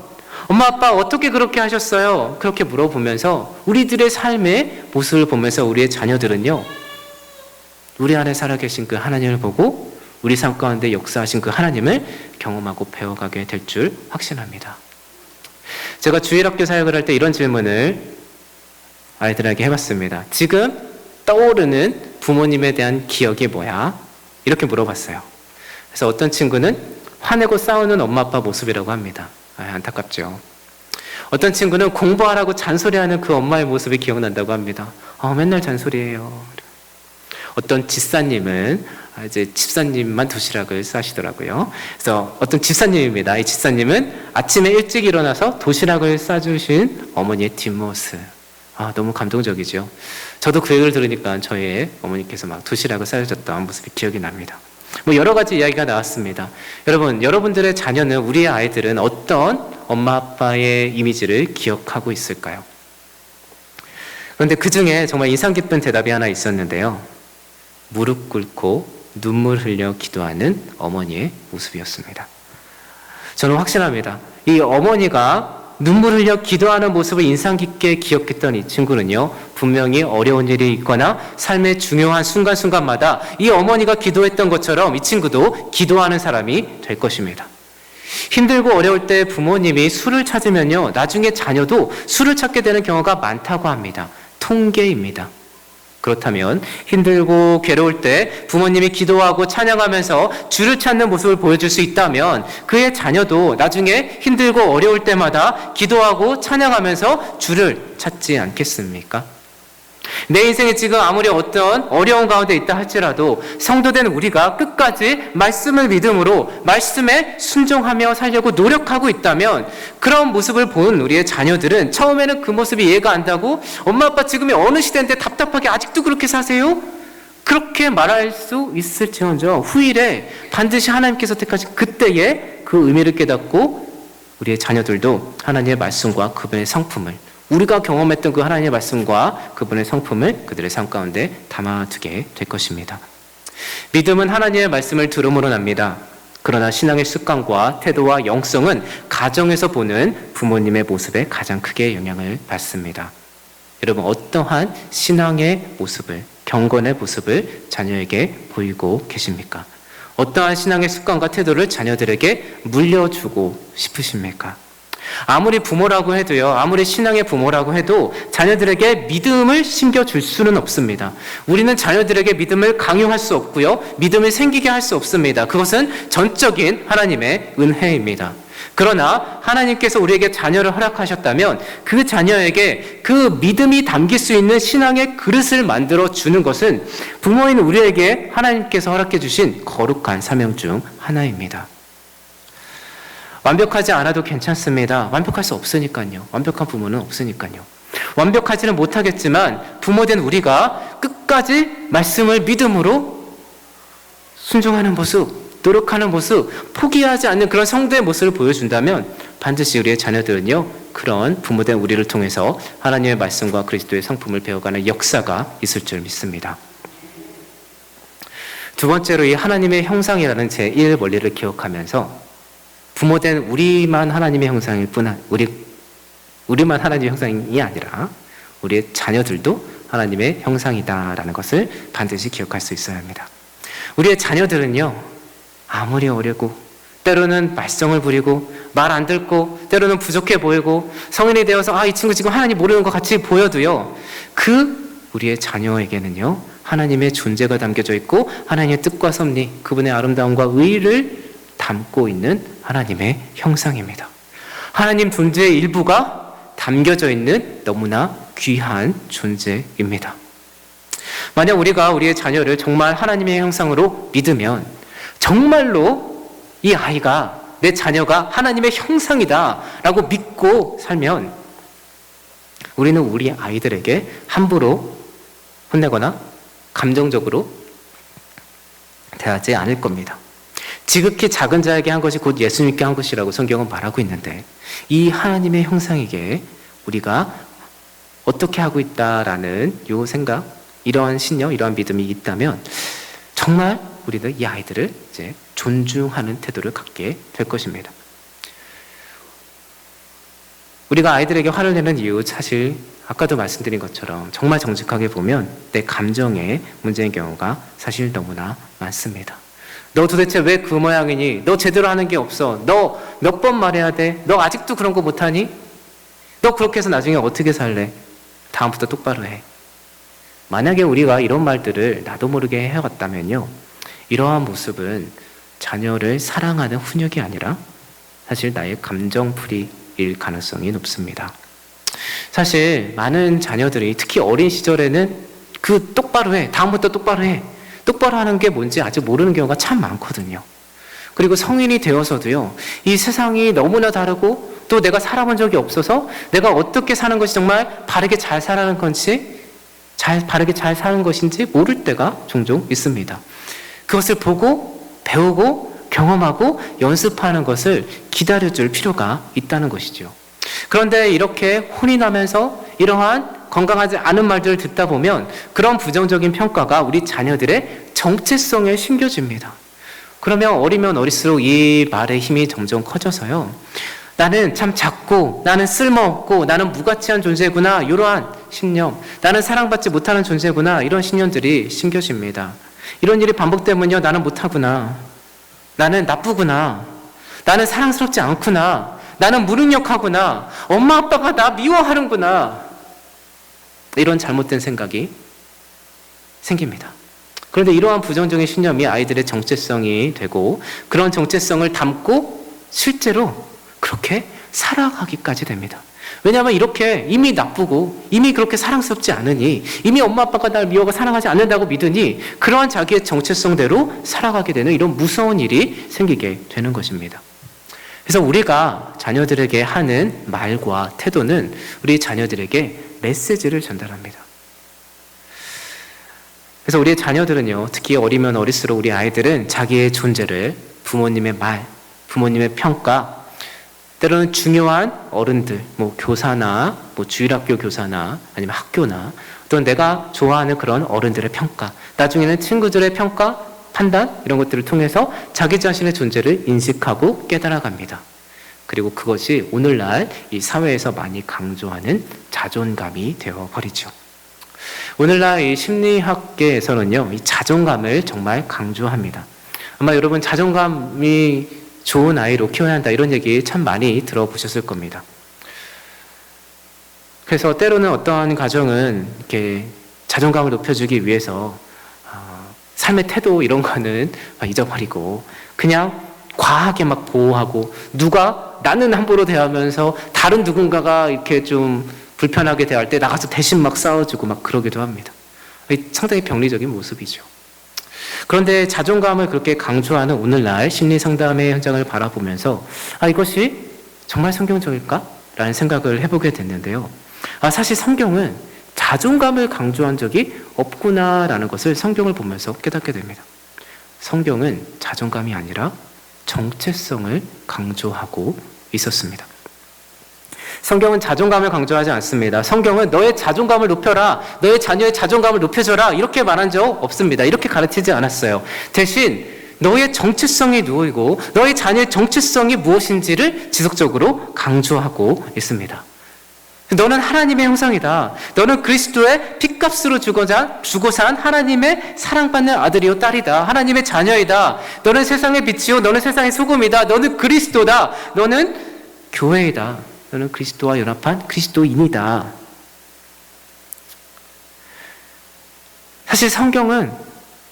엄마 아빠 어떻게 그렇게 하셨어요? 그렇게 물어보면서 우리들의 삶의 모습을 보면서 우리의 자녀들은요, 우리 안에 살아계신 그 하나님을 보고 우리 삶 가운데 역사하신 그 하나님을 경험하고 배워가게 될 줄 확신합니다. 제가 주일학교 사역을 할 때 이런 질문을 아이들에게 해봤습니다. 지금 떠오르는 부모님에 대한 기억이 뭐야? 이렇게 물어봤어요. 그래서 어떤 친구는 화내고 싸우는 엄마 아빠 모습이라고 합니다. 안타깝죠. 어떤 친구는 공부하라고 잔소리하는 그 엄마의 모습이 기억난다고 합니다. 맨날 잔소리해요. 어떤 집사님은 이제 집사님만 도시락을 싸시더라고요. 그래서 어떤 집사님입니다. 이 집사님은 아침에 일찍 일어나서 도시락을 싸주신 어머니의 뒷모습. 너무 감동적이죠. 저도 그 얘기를 들으니까 저희 어머니께서 막 도시락을 싸주셨던 모습이 기억이 납니다. 뭐 여러 가지 이야기가 나왔습니다. 여러분, 여러분들의 자녀는, 우리의 아이들은 어떤 엄마 아빠의 이미지를 기억하고 있을까요? 그런데 그 중에 정말 인상 깊은 대답이 하나 있었는데요. 무릎 꿇고 눈물 흘려 기도하는 어머니의 모습이었습니다. 저는 확신합니다. 이 어머니가 눈물 흘려 기도하는 모습을 인상 깊게 기억했던 이 친구는요, 분명히 어려운 일이 있거나 삶의 중요한 순간순간마다 이 어머니가 기도했던 것처럼 이 친구도 기도하는 사람이 될 것입니다. 힘들고 어려울 때 부모님이 술을 찾으면요, 나중에 자녀도 술을 찾게 되는 경우가 많다고 합니다. 통계입니다. 그렇다면 힘들고 괴로울 때 부모님이 기도하고 찬양하면서 주를 찾는 모습을 보여줄 수 있다면 그의 자녀도 나중에 힘들고 어려울 때마다 기도하고 찬양하면서 주를 찾지 않겠습니까? 내 인생에 지금 아무리 어떤 어려운 가운데 있다 할지라도 성도된 우리가 끝까지 말씀을 믿음으로 말씀에 순종하며 살려고 노력하고 있다면 그런 모습을 본 우리의 자녀들은 처음에는 그 모습이 이해가 안 가고 엄마 아빠 지금이 어느 시대인데 답답하게 아직도 그렇게 사세요? 그렇게 말할 수 있을지언정 후일에 반드시 하나님께서 택하신 그때의 그 의미를 깨닫고 우리의 자녀들도 하나님의 말씀과 그분의 성품을, 우리가 경험했던 그 하나님의 말씀과 그분의 성품을 그들의 삶 가운데 담아두게 될 것입니다. 믿음은 하나님의 말씀을 들음으로 납니다. 그러나 신앙의 습관과 태도와 영성은 가정에서 보는 부모님의 모습에 가장 크게 영향을 받습니다. 여러분, 어떠한 신앙의 모습을, 경건의 모습을 자녀에게 보이고 계십니까? 어떠한 신앙의 습관과 태도를 자녀들에게 물려주고 싶으십니까? 아무리 부모라고 해도요, 아무리 신앙의 부모라고 해도 자녀들에게 믿음을 심겨줄 수는 없습니다. 우리는 자녀들에게 믿음을 강요할 수 없고요, 믿음을 생기게 할 수 없습니다. 그것은 전적인 하나님의 은혜입니다. 그러나 하나님께서 우리에게 자녀를 허락하셨다면 그 자녀에게 그 믿음이 담길 수 있는 신앙의 그릇을 만들어 주는 것은 부모인 우리에게 하나님께서 허락해 주신 거룩한 사명 중 하나입니다. 완벽하지 않아도 괜찮습니다. 완벽할 수 없으니까요. 완벽한 부모는 없으니까요. 완벽하지는 못하겠지만 부모된 우리가 끝까지 말씀을 믿음으로 순종하는 모습, 노력하는 모습, 포기하지 않는 그런 성도의 모습을 보여준다면 반드시 우리의 자녀들은요, 그런 부모된 우리를 통해서 하나님의 말씀과 그리스도의 성품을 배워가는 역사가 있을 줄 믿습니다. 두 번째로 이 하나님의 형상이라는 제1 원리를 기억하면서 부모된 우리만 하나님의 형상일 뿐, 우리만 하나님의 형상이 아니라 우리의 자녀들도 하나님의 형상이다라는 것을 반드시 기억할 수 있어야 합니다. 우리의 자녀들은요, 아무리 어리고 때로는 말썽을 부리고 말 안 듣고 때로는 부족해 보이고 성인이 되어서 이 친구 지금 하나님 모르는 것 같이 보여도요, 우리의 자녀에게는요, 하나님의 존재가 담겨져 있고 하나님의 뜻과 섭리, 그분의 아름다움과 의의를 담고 있는 하나님의 형상입니다. 하나님 존재의 일부가 담겨져 있는 너무나 귀한 존재입니다. 만약 우리가 우리의 자녀를 정말 하나님의 형상으로 믿으면 정말로 이 아이가, 내 자녀가 하나님의 형상이다 라고 믿고 살면 우리는 우리 아이들에게 함부로 혼내거나 감정적으로 대하지 않을 겁니다. 지극히 작은 자에게 한 것이 곧 예수님께 한 것이라고 성경은 말하고 있는데, 이 하나님의 형상에게 우리가 어떻게 하고 있다라는 요 생각, 이러한 신념, 이러한 믿음이 있다면 정말 우리는 이 아이들을 이제 존중하는 태도를 갖게 될 것입니다. 우리가 아이들에게 화를 내는 이유, 사실 아까도 말씀드린 것처럼 정말 정직하게 보면 내 감정의 문제인 경우가 사실 너무나 많습니다. 너 도대체 왜 그 모양이니? 너 제대로 하는 게 없어. 너 몇 번 말해야 돼? 너 아직도 그런 거 못하니? 너 그렇게 해서 나중에 어떻게 살래? 다음부터 똑바로 해. 만약에 우리가 이런 말들을 나도 모르게 해왔다면요, 이러한 모습은 자녀를 사랑하는 훈육이 아니라 사실 나의 감정풀이일 가능성이 높습니다. 사실 많은 자녀들이 특히 어린 시절에는 똑바로 해, 다음부터 똑바로 해, 똑바로 하는 게 뭔지 아직 모르는 경우가 참 많거든요. 그리고 성인이 되어서도요, 이 세상이 너무나 다르고 또 내가 살아본 적이 없어서 내가 어떻게 사는 것이 정말 바르게 잘 살아가는 건지, 바르게 잘 사는 것인지 모를 때가 종종 있습니다. 그것을 보고 배우고 경험하고 연습하는 것을 기다려줄 필요가 있다는 것이죠. 그런데 이렇게 혼이 나면서 이러한 건강하지 않은 말들을 듣다 보면 그런 부정적인 평가가 우리 자녀들의 정체성에 심겨집니다. 그러면 어리면 어릴수록 이 말의 힘이 점점 커져서요, 나는 참 작고, 나는 쓸모없고, 나는 무가치한 존재구나, 이러한 신념, 나는 사랑받지 못하는 존재구나, 이런 신념들이 심겨집니다. 이런 일이 반복되면요, 나는 못하구나, 나는 나쁘구나, 나는 사랑스럽지 않구나, 나는 무능력하구나, 엄마 아빠가 나 미워하는구나, 이런 잘못된 생각이 생깁니다. 그런데 이러한 부정적인 신념이 아이들의 정체성이 되고, 그런 정체성을 담고 실제로 그렇게 살아가기까지 됩니다. 왜냐하면 이렇게 이미 나쁘고 이미 그렇게 사랑스럽지 않으니, 이미 엄마 아빠가 날 미워하고 사랑하지 않는다고 믿으니 그러한 자기의 정체성대로 살아가게 되는 이런 무서운 일이 생기게 되는 것입니다. 그래서 우리가 자녀들에게 하는 말과 태도는 우리 자녀들에게 메시지를 전달합니다. 그래서 우리의 자녀들은요, 특히 어리면 어릴수록 우리 아이들은 자기의 존재를 부모님의 말, 부모님의 평가, 때로는 중요한 어른들, 교사나, 주일학교 교사나, 아니면 학교나, 또는 내가 좋아하는 그런 어른들의 평가, 나중에는 친구들의 평가, 판단, 이런 것들을 통해서 자기 자신의 존재를 인식하고 깨달아갑니다. 그리고 그것이 오늘날 이 사회에서 많이 강조하는 자존감이 되어버리죠. 오늘날 이 심리학계에서는요, 이 자존감을 정말 강조합니다. 아마 여러분 자존감이 좋은 아이로 키워야 한다, 이런 얘기 참 많이 들어보셨을 겁니다. 그래서 때로는 어떠한 가정은 이렇게 자존감을 높여주기 위해서 삶의 태도 이런 거는 잊어버리고 그냥 과하게 막 보호하고, 누가 나는 함부로 대하면서 다른 누군가가 이렇게 좀 불편하게 대할 때 나가서 대신 막 싸워주고 막 그러기도 합니다. 상당히 병리적인 모습이죠. 그런데 자존감을 그렇게 강조하는 오늘날 심리 상담의 현장을 바라보면서 이것이 정말 성경적일까? 라는 생각을 해보게 됐는데요. 사실 성경은 자존감을 강조한 적이 없구나라는 것을 성경을 보면서 깨닫게 됩니다. 성경은 자존감이 아니라 정체성을 강조하고 있었습니다. 성경은 자존감을 강조하지 않습니다. 성경은 너의 자존감을 높여라, 너의 자녀의 자존감을 높여줘라 이렇게 말한 적 없습니다. 이렇게 가르치지 않았어요. 대신 너의 정체성이 누구이고 너의 자녀의 정체성이 무엇인지를 지속적으로 강조하고 있습니다. 너는 하나님의 형상이다. 너는 그리스도의 핏값으로 죽어 산 하나님의 사랑받는 아들이요 딸이다. 하나님의 자녀이다. 너는 세상의 빛이요 너는 세상의 소금이다. 너는 그리스도다. 너는 교회이다. 너는 그리스도와 연합한 그리스도인이다. 사실 성경은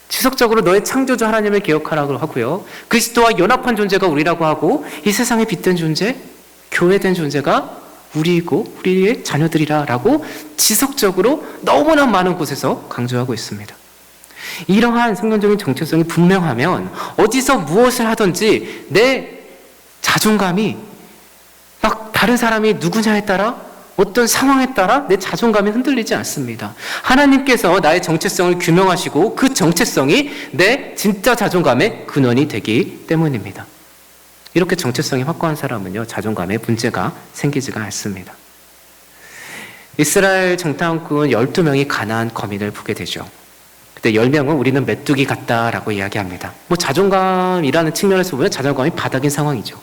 지속적으로 너의 창조주 하나님을 기억하라고 하고요. 그리스도와 연합한 존재가 우리라고 하고 이 세상에 빛된 존재, 교회된 존재가 우리이고 우리의 자녀들이라고 지속적으로 너무나 많은 곳에서 강조하고 있습니다. 이러한 성경적인 정체성이 분명하면 어디서 무엇을 하든지 내 자존감이 막 다른 사람이 누구냐에 따라 어떤 상황에 따라 내 자존감이 흔들리지 않습니다. 하나님께서 나의 정체성을 규명하시고 그 정체성이 내 진짜 자존감의 근원이 되기 때문입니다. 이렇게 정체성이 확고한 사람은요, 자존감에 문제가 생기지가 않습니다. 이스라엘 정탐꾼 12명이 가나안 거민을 보게 되죠. 그때 10명은 우리는 메뚜기 같다라고 이야기합니다. 자존감이라는 측면에서 보면 자존감이 바닥인 상황이죠.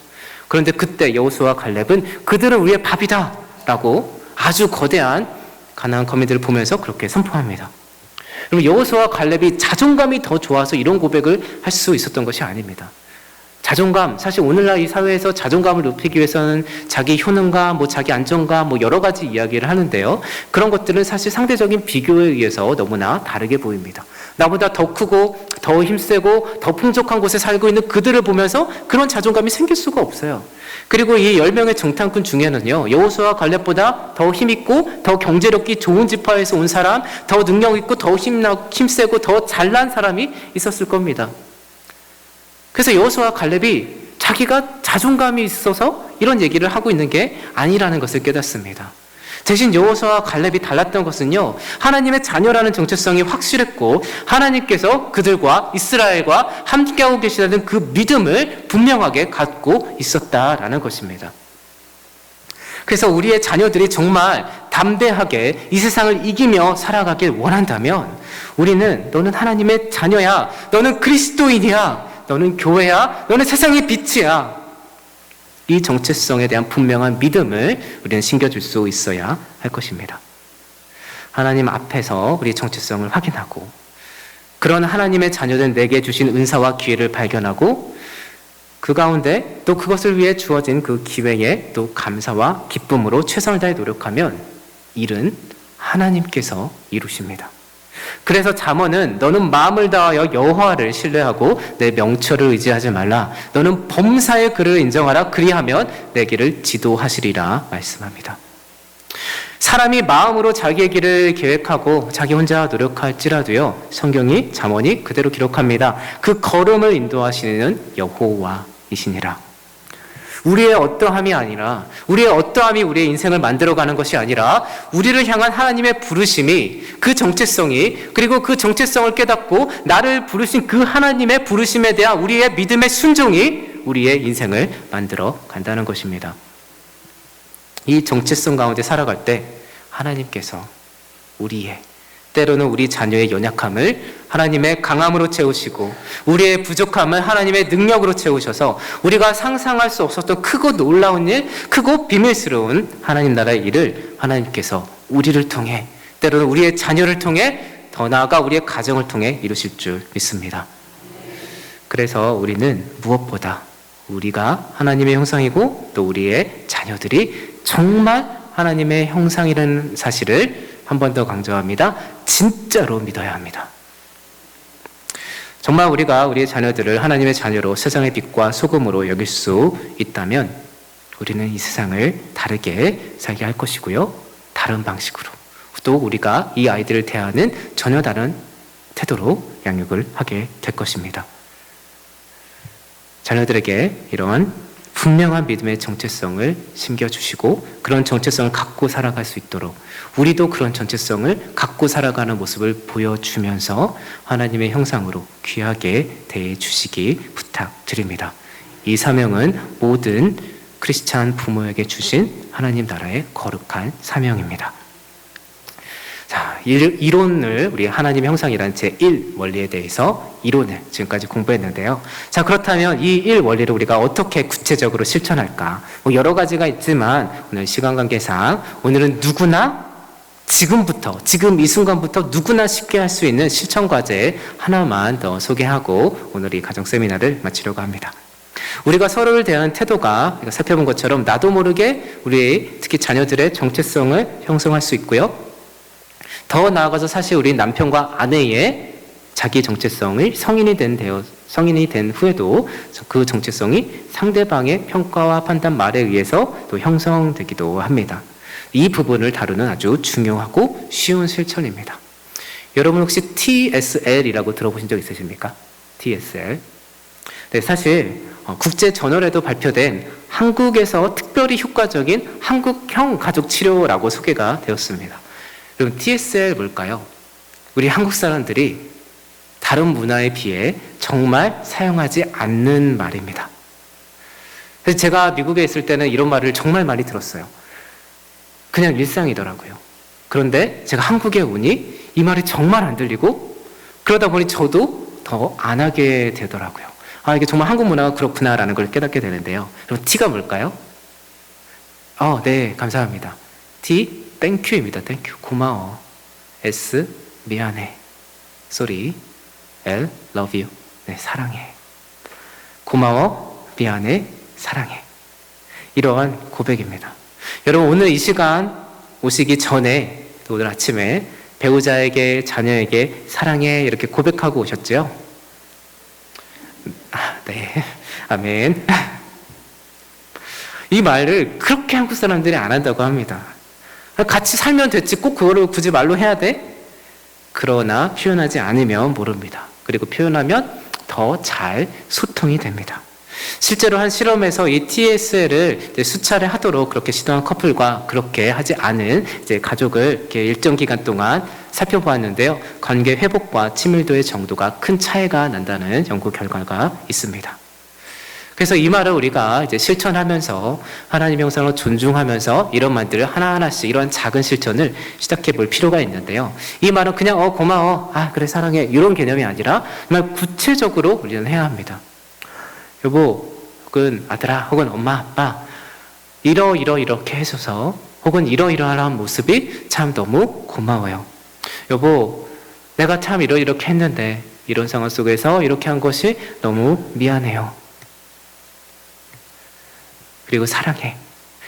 그런데 그때 여호수아와 갈렙은 그들은 우리의 밥이다 라고 아주 거대한 가나안 거민들을 보면서 그렇게 선포합니다. 그럼 여호수아와 갈렙이 자존감이 더 좋아서 이런 고백을 할 수 있었던 것이 아닙니다. 자존감, 사실 오늘날 이 사회에서 자존감을 높이기 위해서는 자기 효능감, 자기 안정감, 여러 가지 이야기를 하는데요. 그런 것들은 사실 상대적인 비교에 의해서 너무나 다르게 보입니다. 나보다 더 크고 더 힘세고 더 풍족한 곳에 살고 있는 그들을 보면서 그런 자존감이 생길 수가 없어요. 그리고 이 10명의 정탐꾼 중에는요, 여호수아와 갈렙보다 더 힘있고 더 경제력이 좋은 지파에서 온 사람, 더 능력있고 더 힘세고 더 잘난 사람이 있었을 겁니다. 그래서 여호수아와 갈렙이 자기가 자존감이 있어서 이런 얘기를 하고 있는 게 아니라는 것을 깨닫습니다. 대신 여호수아와 갈렙이 달랐던 것은요, 하나님의 자녀라는 정체성이 확실했고 하나님께서 그들과 이스라엘과 함께하고 계시다는 그 믿음을 분명하게 갖고 있었다라는 것입니다. 그래서 우리의 자녀들이 정말 담대하게 이 세상을 이기며 살아가길 원한다면 우리는 너는 하나님의 자녀야, 너는 그리스도인이야, 너는 교회야, 너는 세상의 빛이야, 이 정체성에 대한 분명한 믿음을 우리는 심겨줄 수 있어야 할 것입니다. 하나님 앞에서 우리의 정체성을 확인하고 그런 하나님의 자녀된 내게 주신 은사와 기회를 발견하고 그 가운데 또 그것을 위해 주어진 그 기회에 또 감사와 기쁨으로 최선을 다해 노력하면 일은 하나님께서 이루십니다. 그래서 잠언은 너는 마음을 다하여 여호와를 신뢰하고 내 명철을 의지하지 말라. 너는 범사의 그를 인정하라. 그리하면 내 길을 지도하시리라 말씀합니다. 사람이 마음으로 자기의 길을 계획하고 자기 혼자 노력할지라도요, 성경이 잠언이 그대로 기록합니다. 그 걸음을 인도하시는 여호와이시니라. 우리의 어떠함이 아니라, 우리의 어떠함이 우리의 인생을 만들어가는 것이 아니라 우리를 향한 하나님의 부르심이, 그 정체성이, 그리고 그 정체성을 깨닫고 나를 부르신 그 하나님의 부르심에 대한 우리의 믿음의 순종이 우리의 인생을 만들어 간다는 것입니다. 이 정체성 가운데 살아갈 때 하나님께서 우리의, 때로는 우리 자녀의 연약함을 하나님의 강함으로 채우시고 우리의 부족함을 하나님의 능력으로 채우셔서 우리가 상상할 수 없었던 크고 놀라운 일, 크고 비밀스러운 하나님 나라의 일을 하나님께서 우리를 통해, 때로는 우리의 자녀를 통해, 더 나아가 우리의 가정을 통해 이루실 줄 믿습니다. 그래서 우리는 무엇보다 우리가 하나님의 형상이고 또 우리의 자녀들이 정말 하나님의 형상이라는 사실을 한 번 더 강조합니다. 진짜로 믿어야 합니다. 정말 우리가 우리의 자녀들을 하나님의 자녀로 세상의 빛과 소금으로 여길 수 있다면 우리는 이 세상을 다르게 살게 할 것이고요, 다른 방식으로 또 우리가 이 아이들을 대하는 전혀 다른 태도로 양육을 하게 될 것입니다. 자녀들에게 이러한 분명한 믿음의 정체성을 심겨주시고 그런 정체성을 갖고 살아갈 수 있도록 우리도 그런 정체성을 갖고 살아가는 모습을 보여주면서 하나님의 형상으로 귀하게 대해주시기 부탁드립니다. 이 사명은 모든 크리스찬 부모에게 주신 하나님 나라의 거룩한 사명입니다. 자, 이론을 우리 하나님의 형상이라는 제1 원리에 대해서 이론을 지금까지 공부했는데요. 자, 그렇다면 이 1 원리를 우리가 어떻게 구체적으로 실천할까? 뭐 여러 가지가 있지만 오늘 시간 관계상 오늘은 누구나 지금부터, 지금 이 순간부터 누구나 쉽게 할 수 있는 실천 과제 하나만 더 소개하고 오늘 이 가정 세미나를 마치려고 합니다. 우리가 서로를 대하는 태도가 살펴본 것처럼 나도 모르게 우리 특히 자녀들의 정체성을 형성할 수 있고요. 더 나아가서 사실 우리 남편과 아내의 자기 정체성을 성인이 된 후에도 그 정체성이 상대방의 평가와 판단 말에 의해서 또 형성되기도 합니다. 이 부분을 다루는 아주 중요하고 쉬운 실천입니다. 여러분 혹시 TSL이라고 들어보신 적 있으십니까? TSL. 네, 사실 국제 저널에도 발표된 한국에서 특별히 효과적인 한국형 가족 치료라고 소개가 되었습니다. 여러분 TSL 뭘까요? 우리 한국 사람들이 다른 문화에 비해 정말 사용하지 않는 말입니다. 그래서 제가 미국에 있을 때는 이런 말을 정말 많이 들었어요. 그냥 일상이더라고요. 그런데 제가 한국에 오니 이 말이 정말 안 들리고 그러다 보니 저도 더 안 하게 되더라고요. 아, 이게 정말 한국 문화가 그렇구나라는 걸 깨닫게 되는데요. 그럼 T가 뭘까요? 네, 감사합니다. T, 땡큐입니다. 땡큐, 고마워. S, 미안해. sorry. L, love you. 네, 사랑해. 고마워, 미안해, 사랑해. 이러한 고백입니다. 여러분 오늘 이 시간 오시기 전에 또 오늘 아침에 배우자에게 자녀에게 사랑해 이렇게 고백하고 오셨죠? 네, 아멘. 이 말을 그렇게 한국 사람들이 안 한다고 합니다. 같이 살면 됐지 꼭 그거를 굳이 말로 해야 돼? 그러나 표현하지 않으면 모릅니다. 그리고 표현하면 더 잘 소통이 됩니다. 실제로 한 실험에서 이 TSL을 수차례 하도록 그렇게 시도한 커플과 그렇게 하지 않은 가족을 이렇게 일정 기간 동안 살펴보았는데요. 관계 회복과 친밀도의 정도가 큰 차이가 난다는 연구 결과가 있습니다. 그래서 이 말을 우리가 이제 실천하면서 하나님의 형상을 존중하면서 이런 말들을 하나하나씩 이런 작은 실천을 시작해 볼 필요가 있는데요. 이 말은 그냥 고마워, 그래 사랑해 이런 개념이 아니라 정말 구체적으로 우리는 해야 합니다. 여보, 혹은 아들아, 혹은 엄마, 아빠 이렇게 해줘서 혹은 이러이러한 모습이 참 너무 고마워요. 여보, 내가 참 이렇게 했는데 이런 상황 속에서 이렇게 한 것이 너무 미안해요. 그리고 사랑해.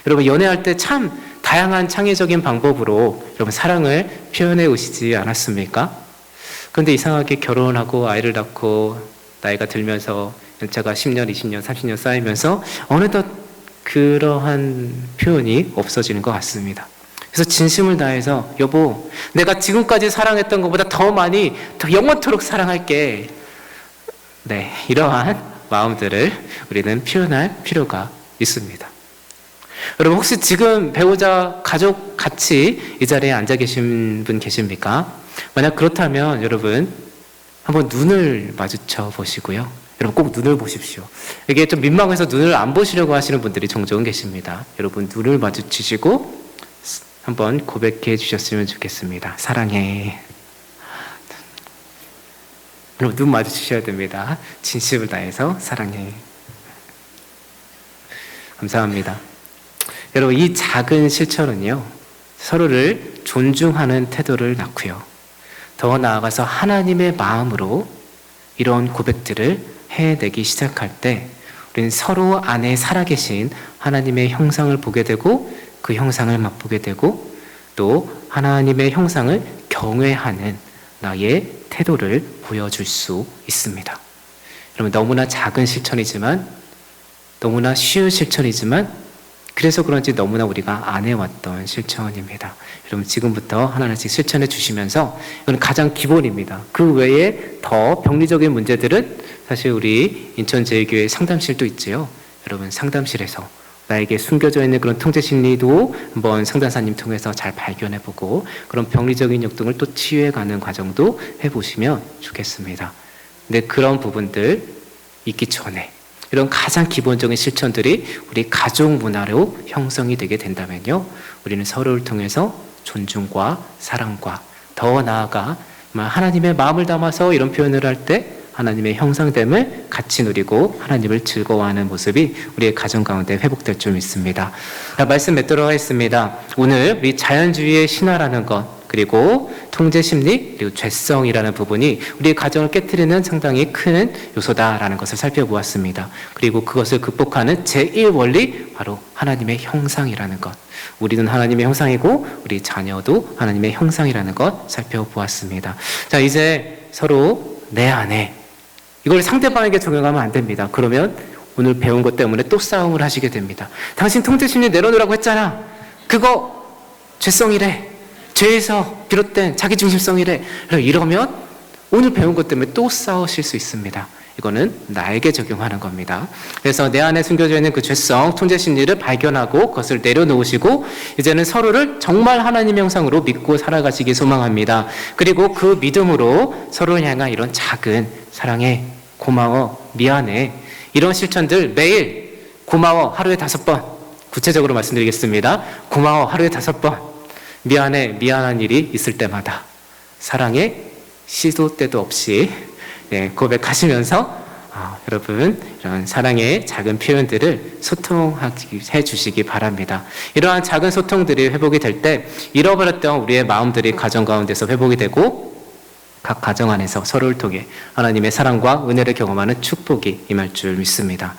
여러분 연애할 때 참 다양한 창의적인 방법으로 여러분 사랑을 표현해 오시지 않았습니까? 그런데 이상하게 결혼하고 아이를 낳고 나이가 들면서 연차가 10년, 20년, 30년 쌓이면서 어느덧 그러한 표현이 없어지는 것 같습니다. 그래서 진심을 다해서 여보, 내가 지금까지 사랑했던 것보다 더 많이, 더 영원토록 사랑할게. 네, 이러한 마음들을 우리는 표현할 필요가 있습니다. 여러분 혹시 지금 배우자, 가족 같이 이 자리에 앉아 계신 분 계십니까? 만약 그렇다면 여러분 한번 눈을 마주쳐 보시고요. 여러분 꼭 눈을 보십시오. 이게 좀 민망해서 눈을 안 보시려고 하시는 분들이 종종 계십니다. 여러분 눈을 마주치시고 한번 고백해 주셨으면 좋겠습니다. 사랑해. 여러분 눈 마주치셔야 됩니다. 진심을 다해서 사랑해. 감사합니다. 여러분 이 작은 실천은요 서로를 존중하는 태도를 낳고요 더 나아가서 하나님의 마음으로 이런 고백들을 해내기 시작할 때 우리는 서로 안에 살아계신 하나님의 형상을 보게 되고 그 형상을 맛보게 되고 또 하나님의 형상을 경외하는 나의 태도를 보여줄 수 있습니다. 여러분 너무나 작은 실천이지만 너무나 쉬운 실천이지만 그래서 그런지 너무나 우리가 안 해왔던 실천입니다. 여러분 지금부터 하나하나씩 실천해 주시면서 이건 가장 기본입니다. 그 외에 더 병리적인 문제들은 사실 우리 인천제일교회 상담실도 있지요. 여러분 상담실에서 나에게 숨겨져 있는 그런 통제 심리도 한번 상담사님 통해서 잘 발견해보고 그런 병리적인 역동을 또 치유해가는 과정도 해보시면 좋겠습니다. 근데 그런 부분들 있기 전에 이런 가장 기본적인 실천들이 우리 가족 문화로 형성이 되게 된다면요, 우리는 서로를 통해서 존중과 사랑과 더 나아가 하나님의 마음을 담아서 이런 표현을 할 때 하나님의 형상됨을 같이 누리고 하나님을 즐거워하는 모습이 우리의 가정 가운데 회복될 줄 믿습니다. 자, 말씀 맺도록 하겠습니다. 오늘 우리 자연주의의 신화라는 것, 그리고 통제심리, 그리고 죄성이라는 부분이 우리의 가정을 깨트리는 상당히 큰 요소다라는 것을 살펴보았습니다. 그리고 그것을 극복하는 제1원리, 바로 하나님의 형상이라는 것. 우리는 하나님의 형상이고 우리 자녀도 하나님의 형상이라는 것 살펴보았습니다. 자, 이제 서로 내 안에 이걸 상대방에게 적용하면 안 됩니다. 그러면 오늘 배운 것 때문에 또 싸움을 하시게 됩니다. 당신 통제심리 내려놓으라고 했잖아. 그거 죄성이래. 죄에서 비롯된 자기중심성이래. 이러면 오늘 배운 것 때문에 또 싸우실 수 있습니다. 이거는 나에게 적용하는 겁니다. 그래서 내 안에 숨겨져 있는 그 죄성, 통제심리를 발견하고 그것을 내려놓으시고 이제는 서로를 정말 하나님의 형상으로 믿고 살아가시기 소망합니다. 그리고 그 믿음으로 서로를 향한 이런 작은 사랑해, 고마워, 미안해, 이런 실천들 매일 고마워 하루에 5번, 구체적으로 말씀드리겠습니다. 고마워 하루에 5번, 미안해, 미안한 일이 있을 때마다, 사랑해, 시도 때도 없이 고백하시면서 여러분 이런 사랑의 작은 표현들을 소통해 주시기 바랍니다. 이러한 작은 소통들이 회복이 될 때 잃어버렸던 우리의 마음들이 가정 가운데서 회복이 되고 각 가정 안에서 서로를 통해 하나님의 사랑과 은혜를 경험하는 축복이 임할 줄 믿습니다.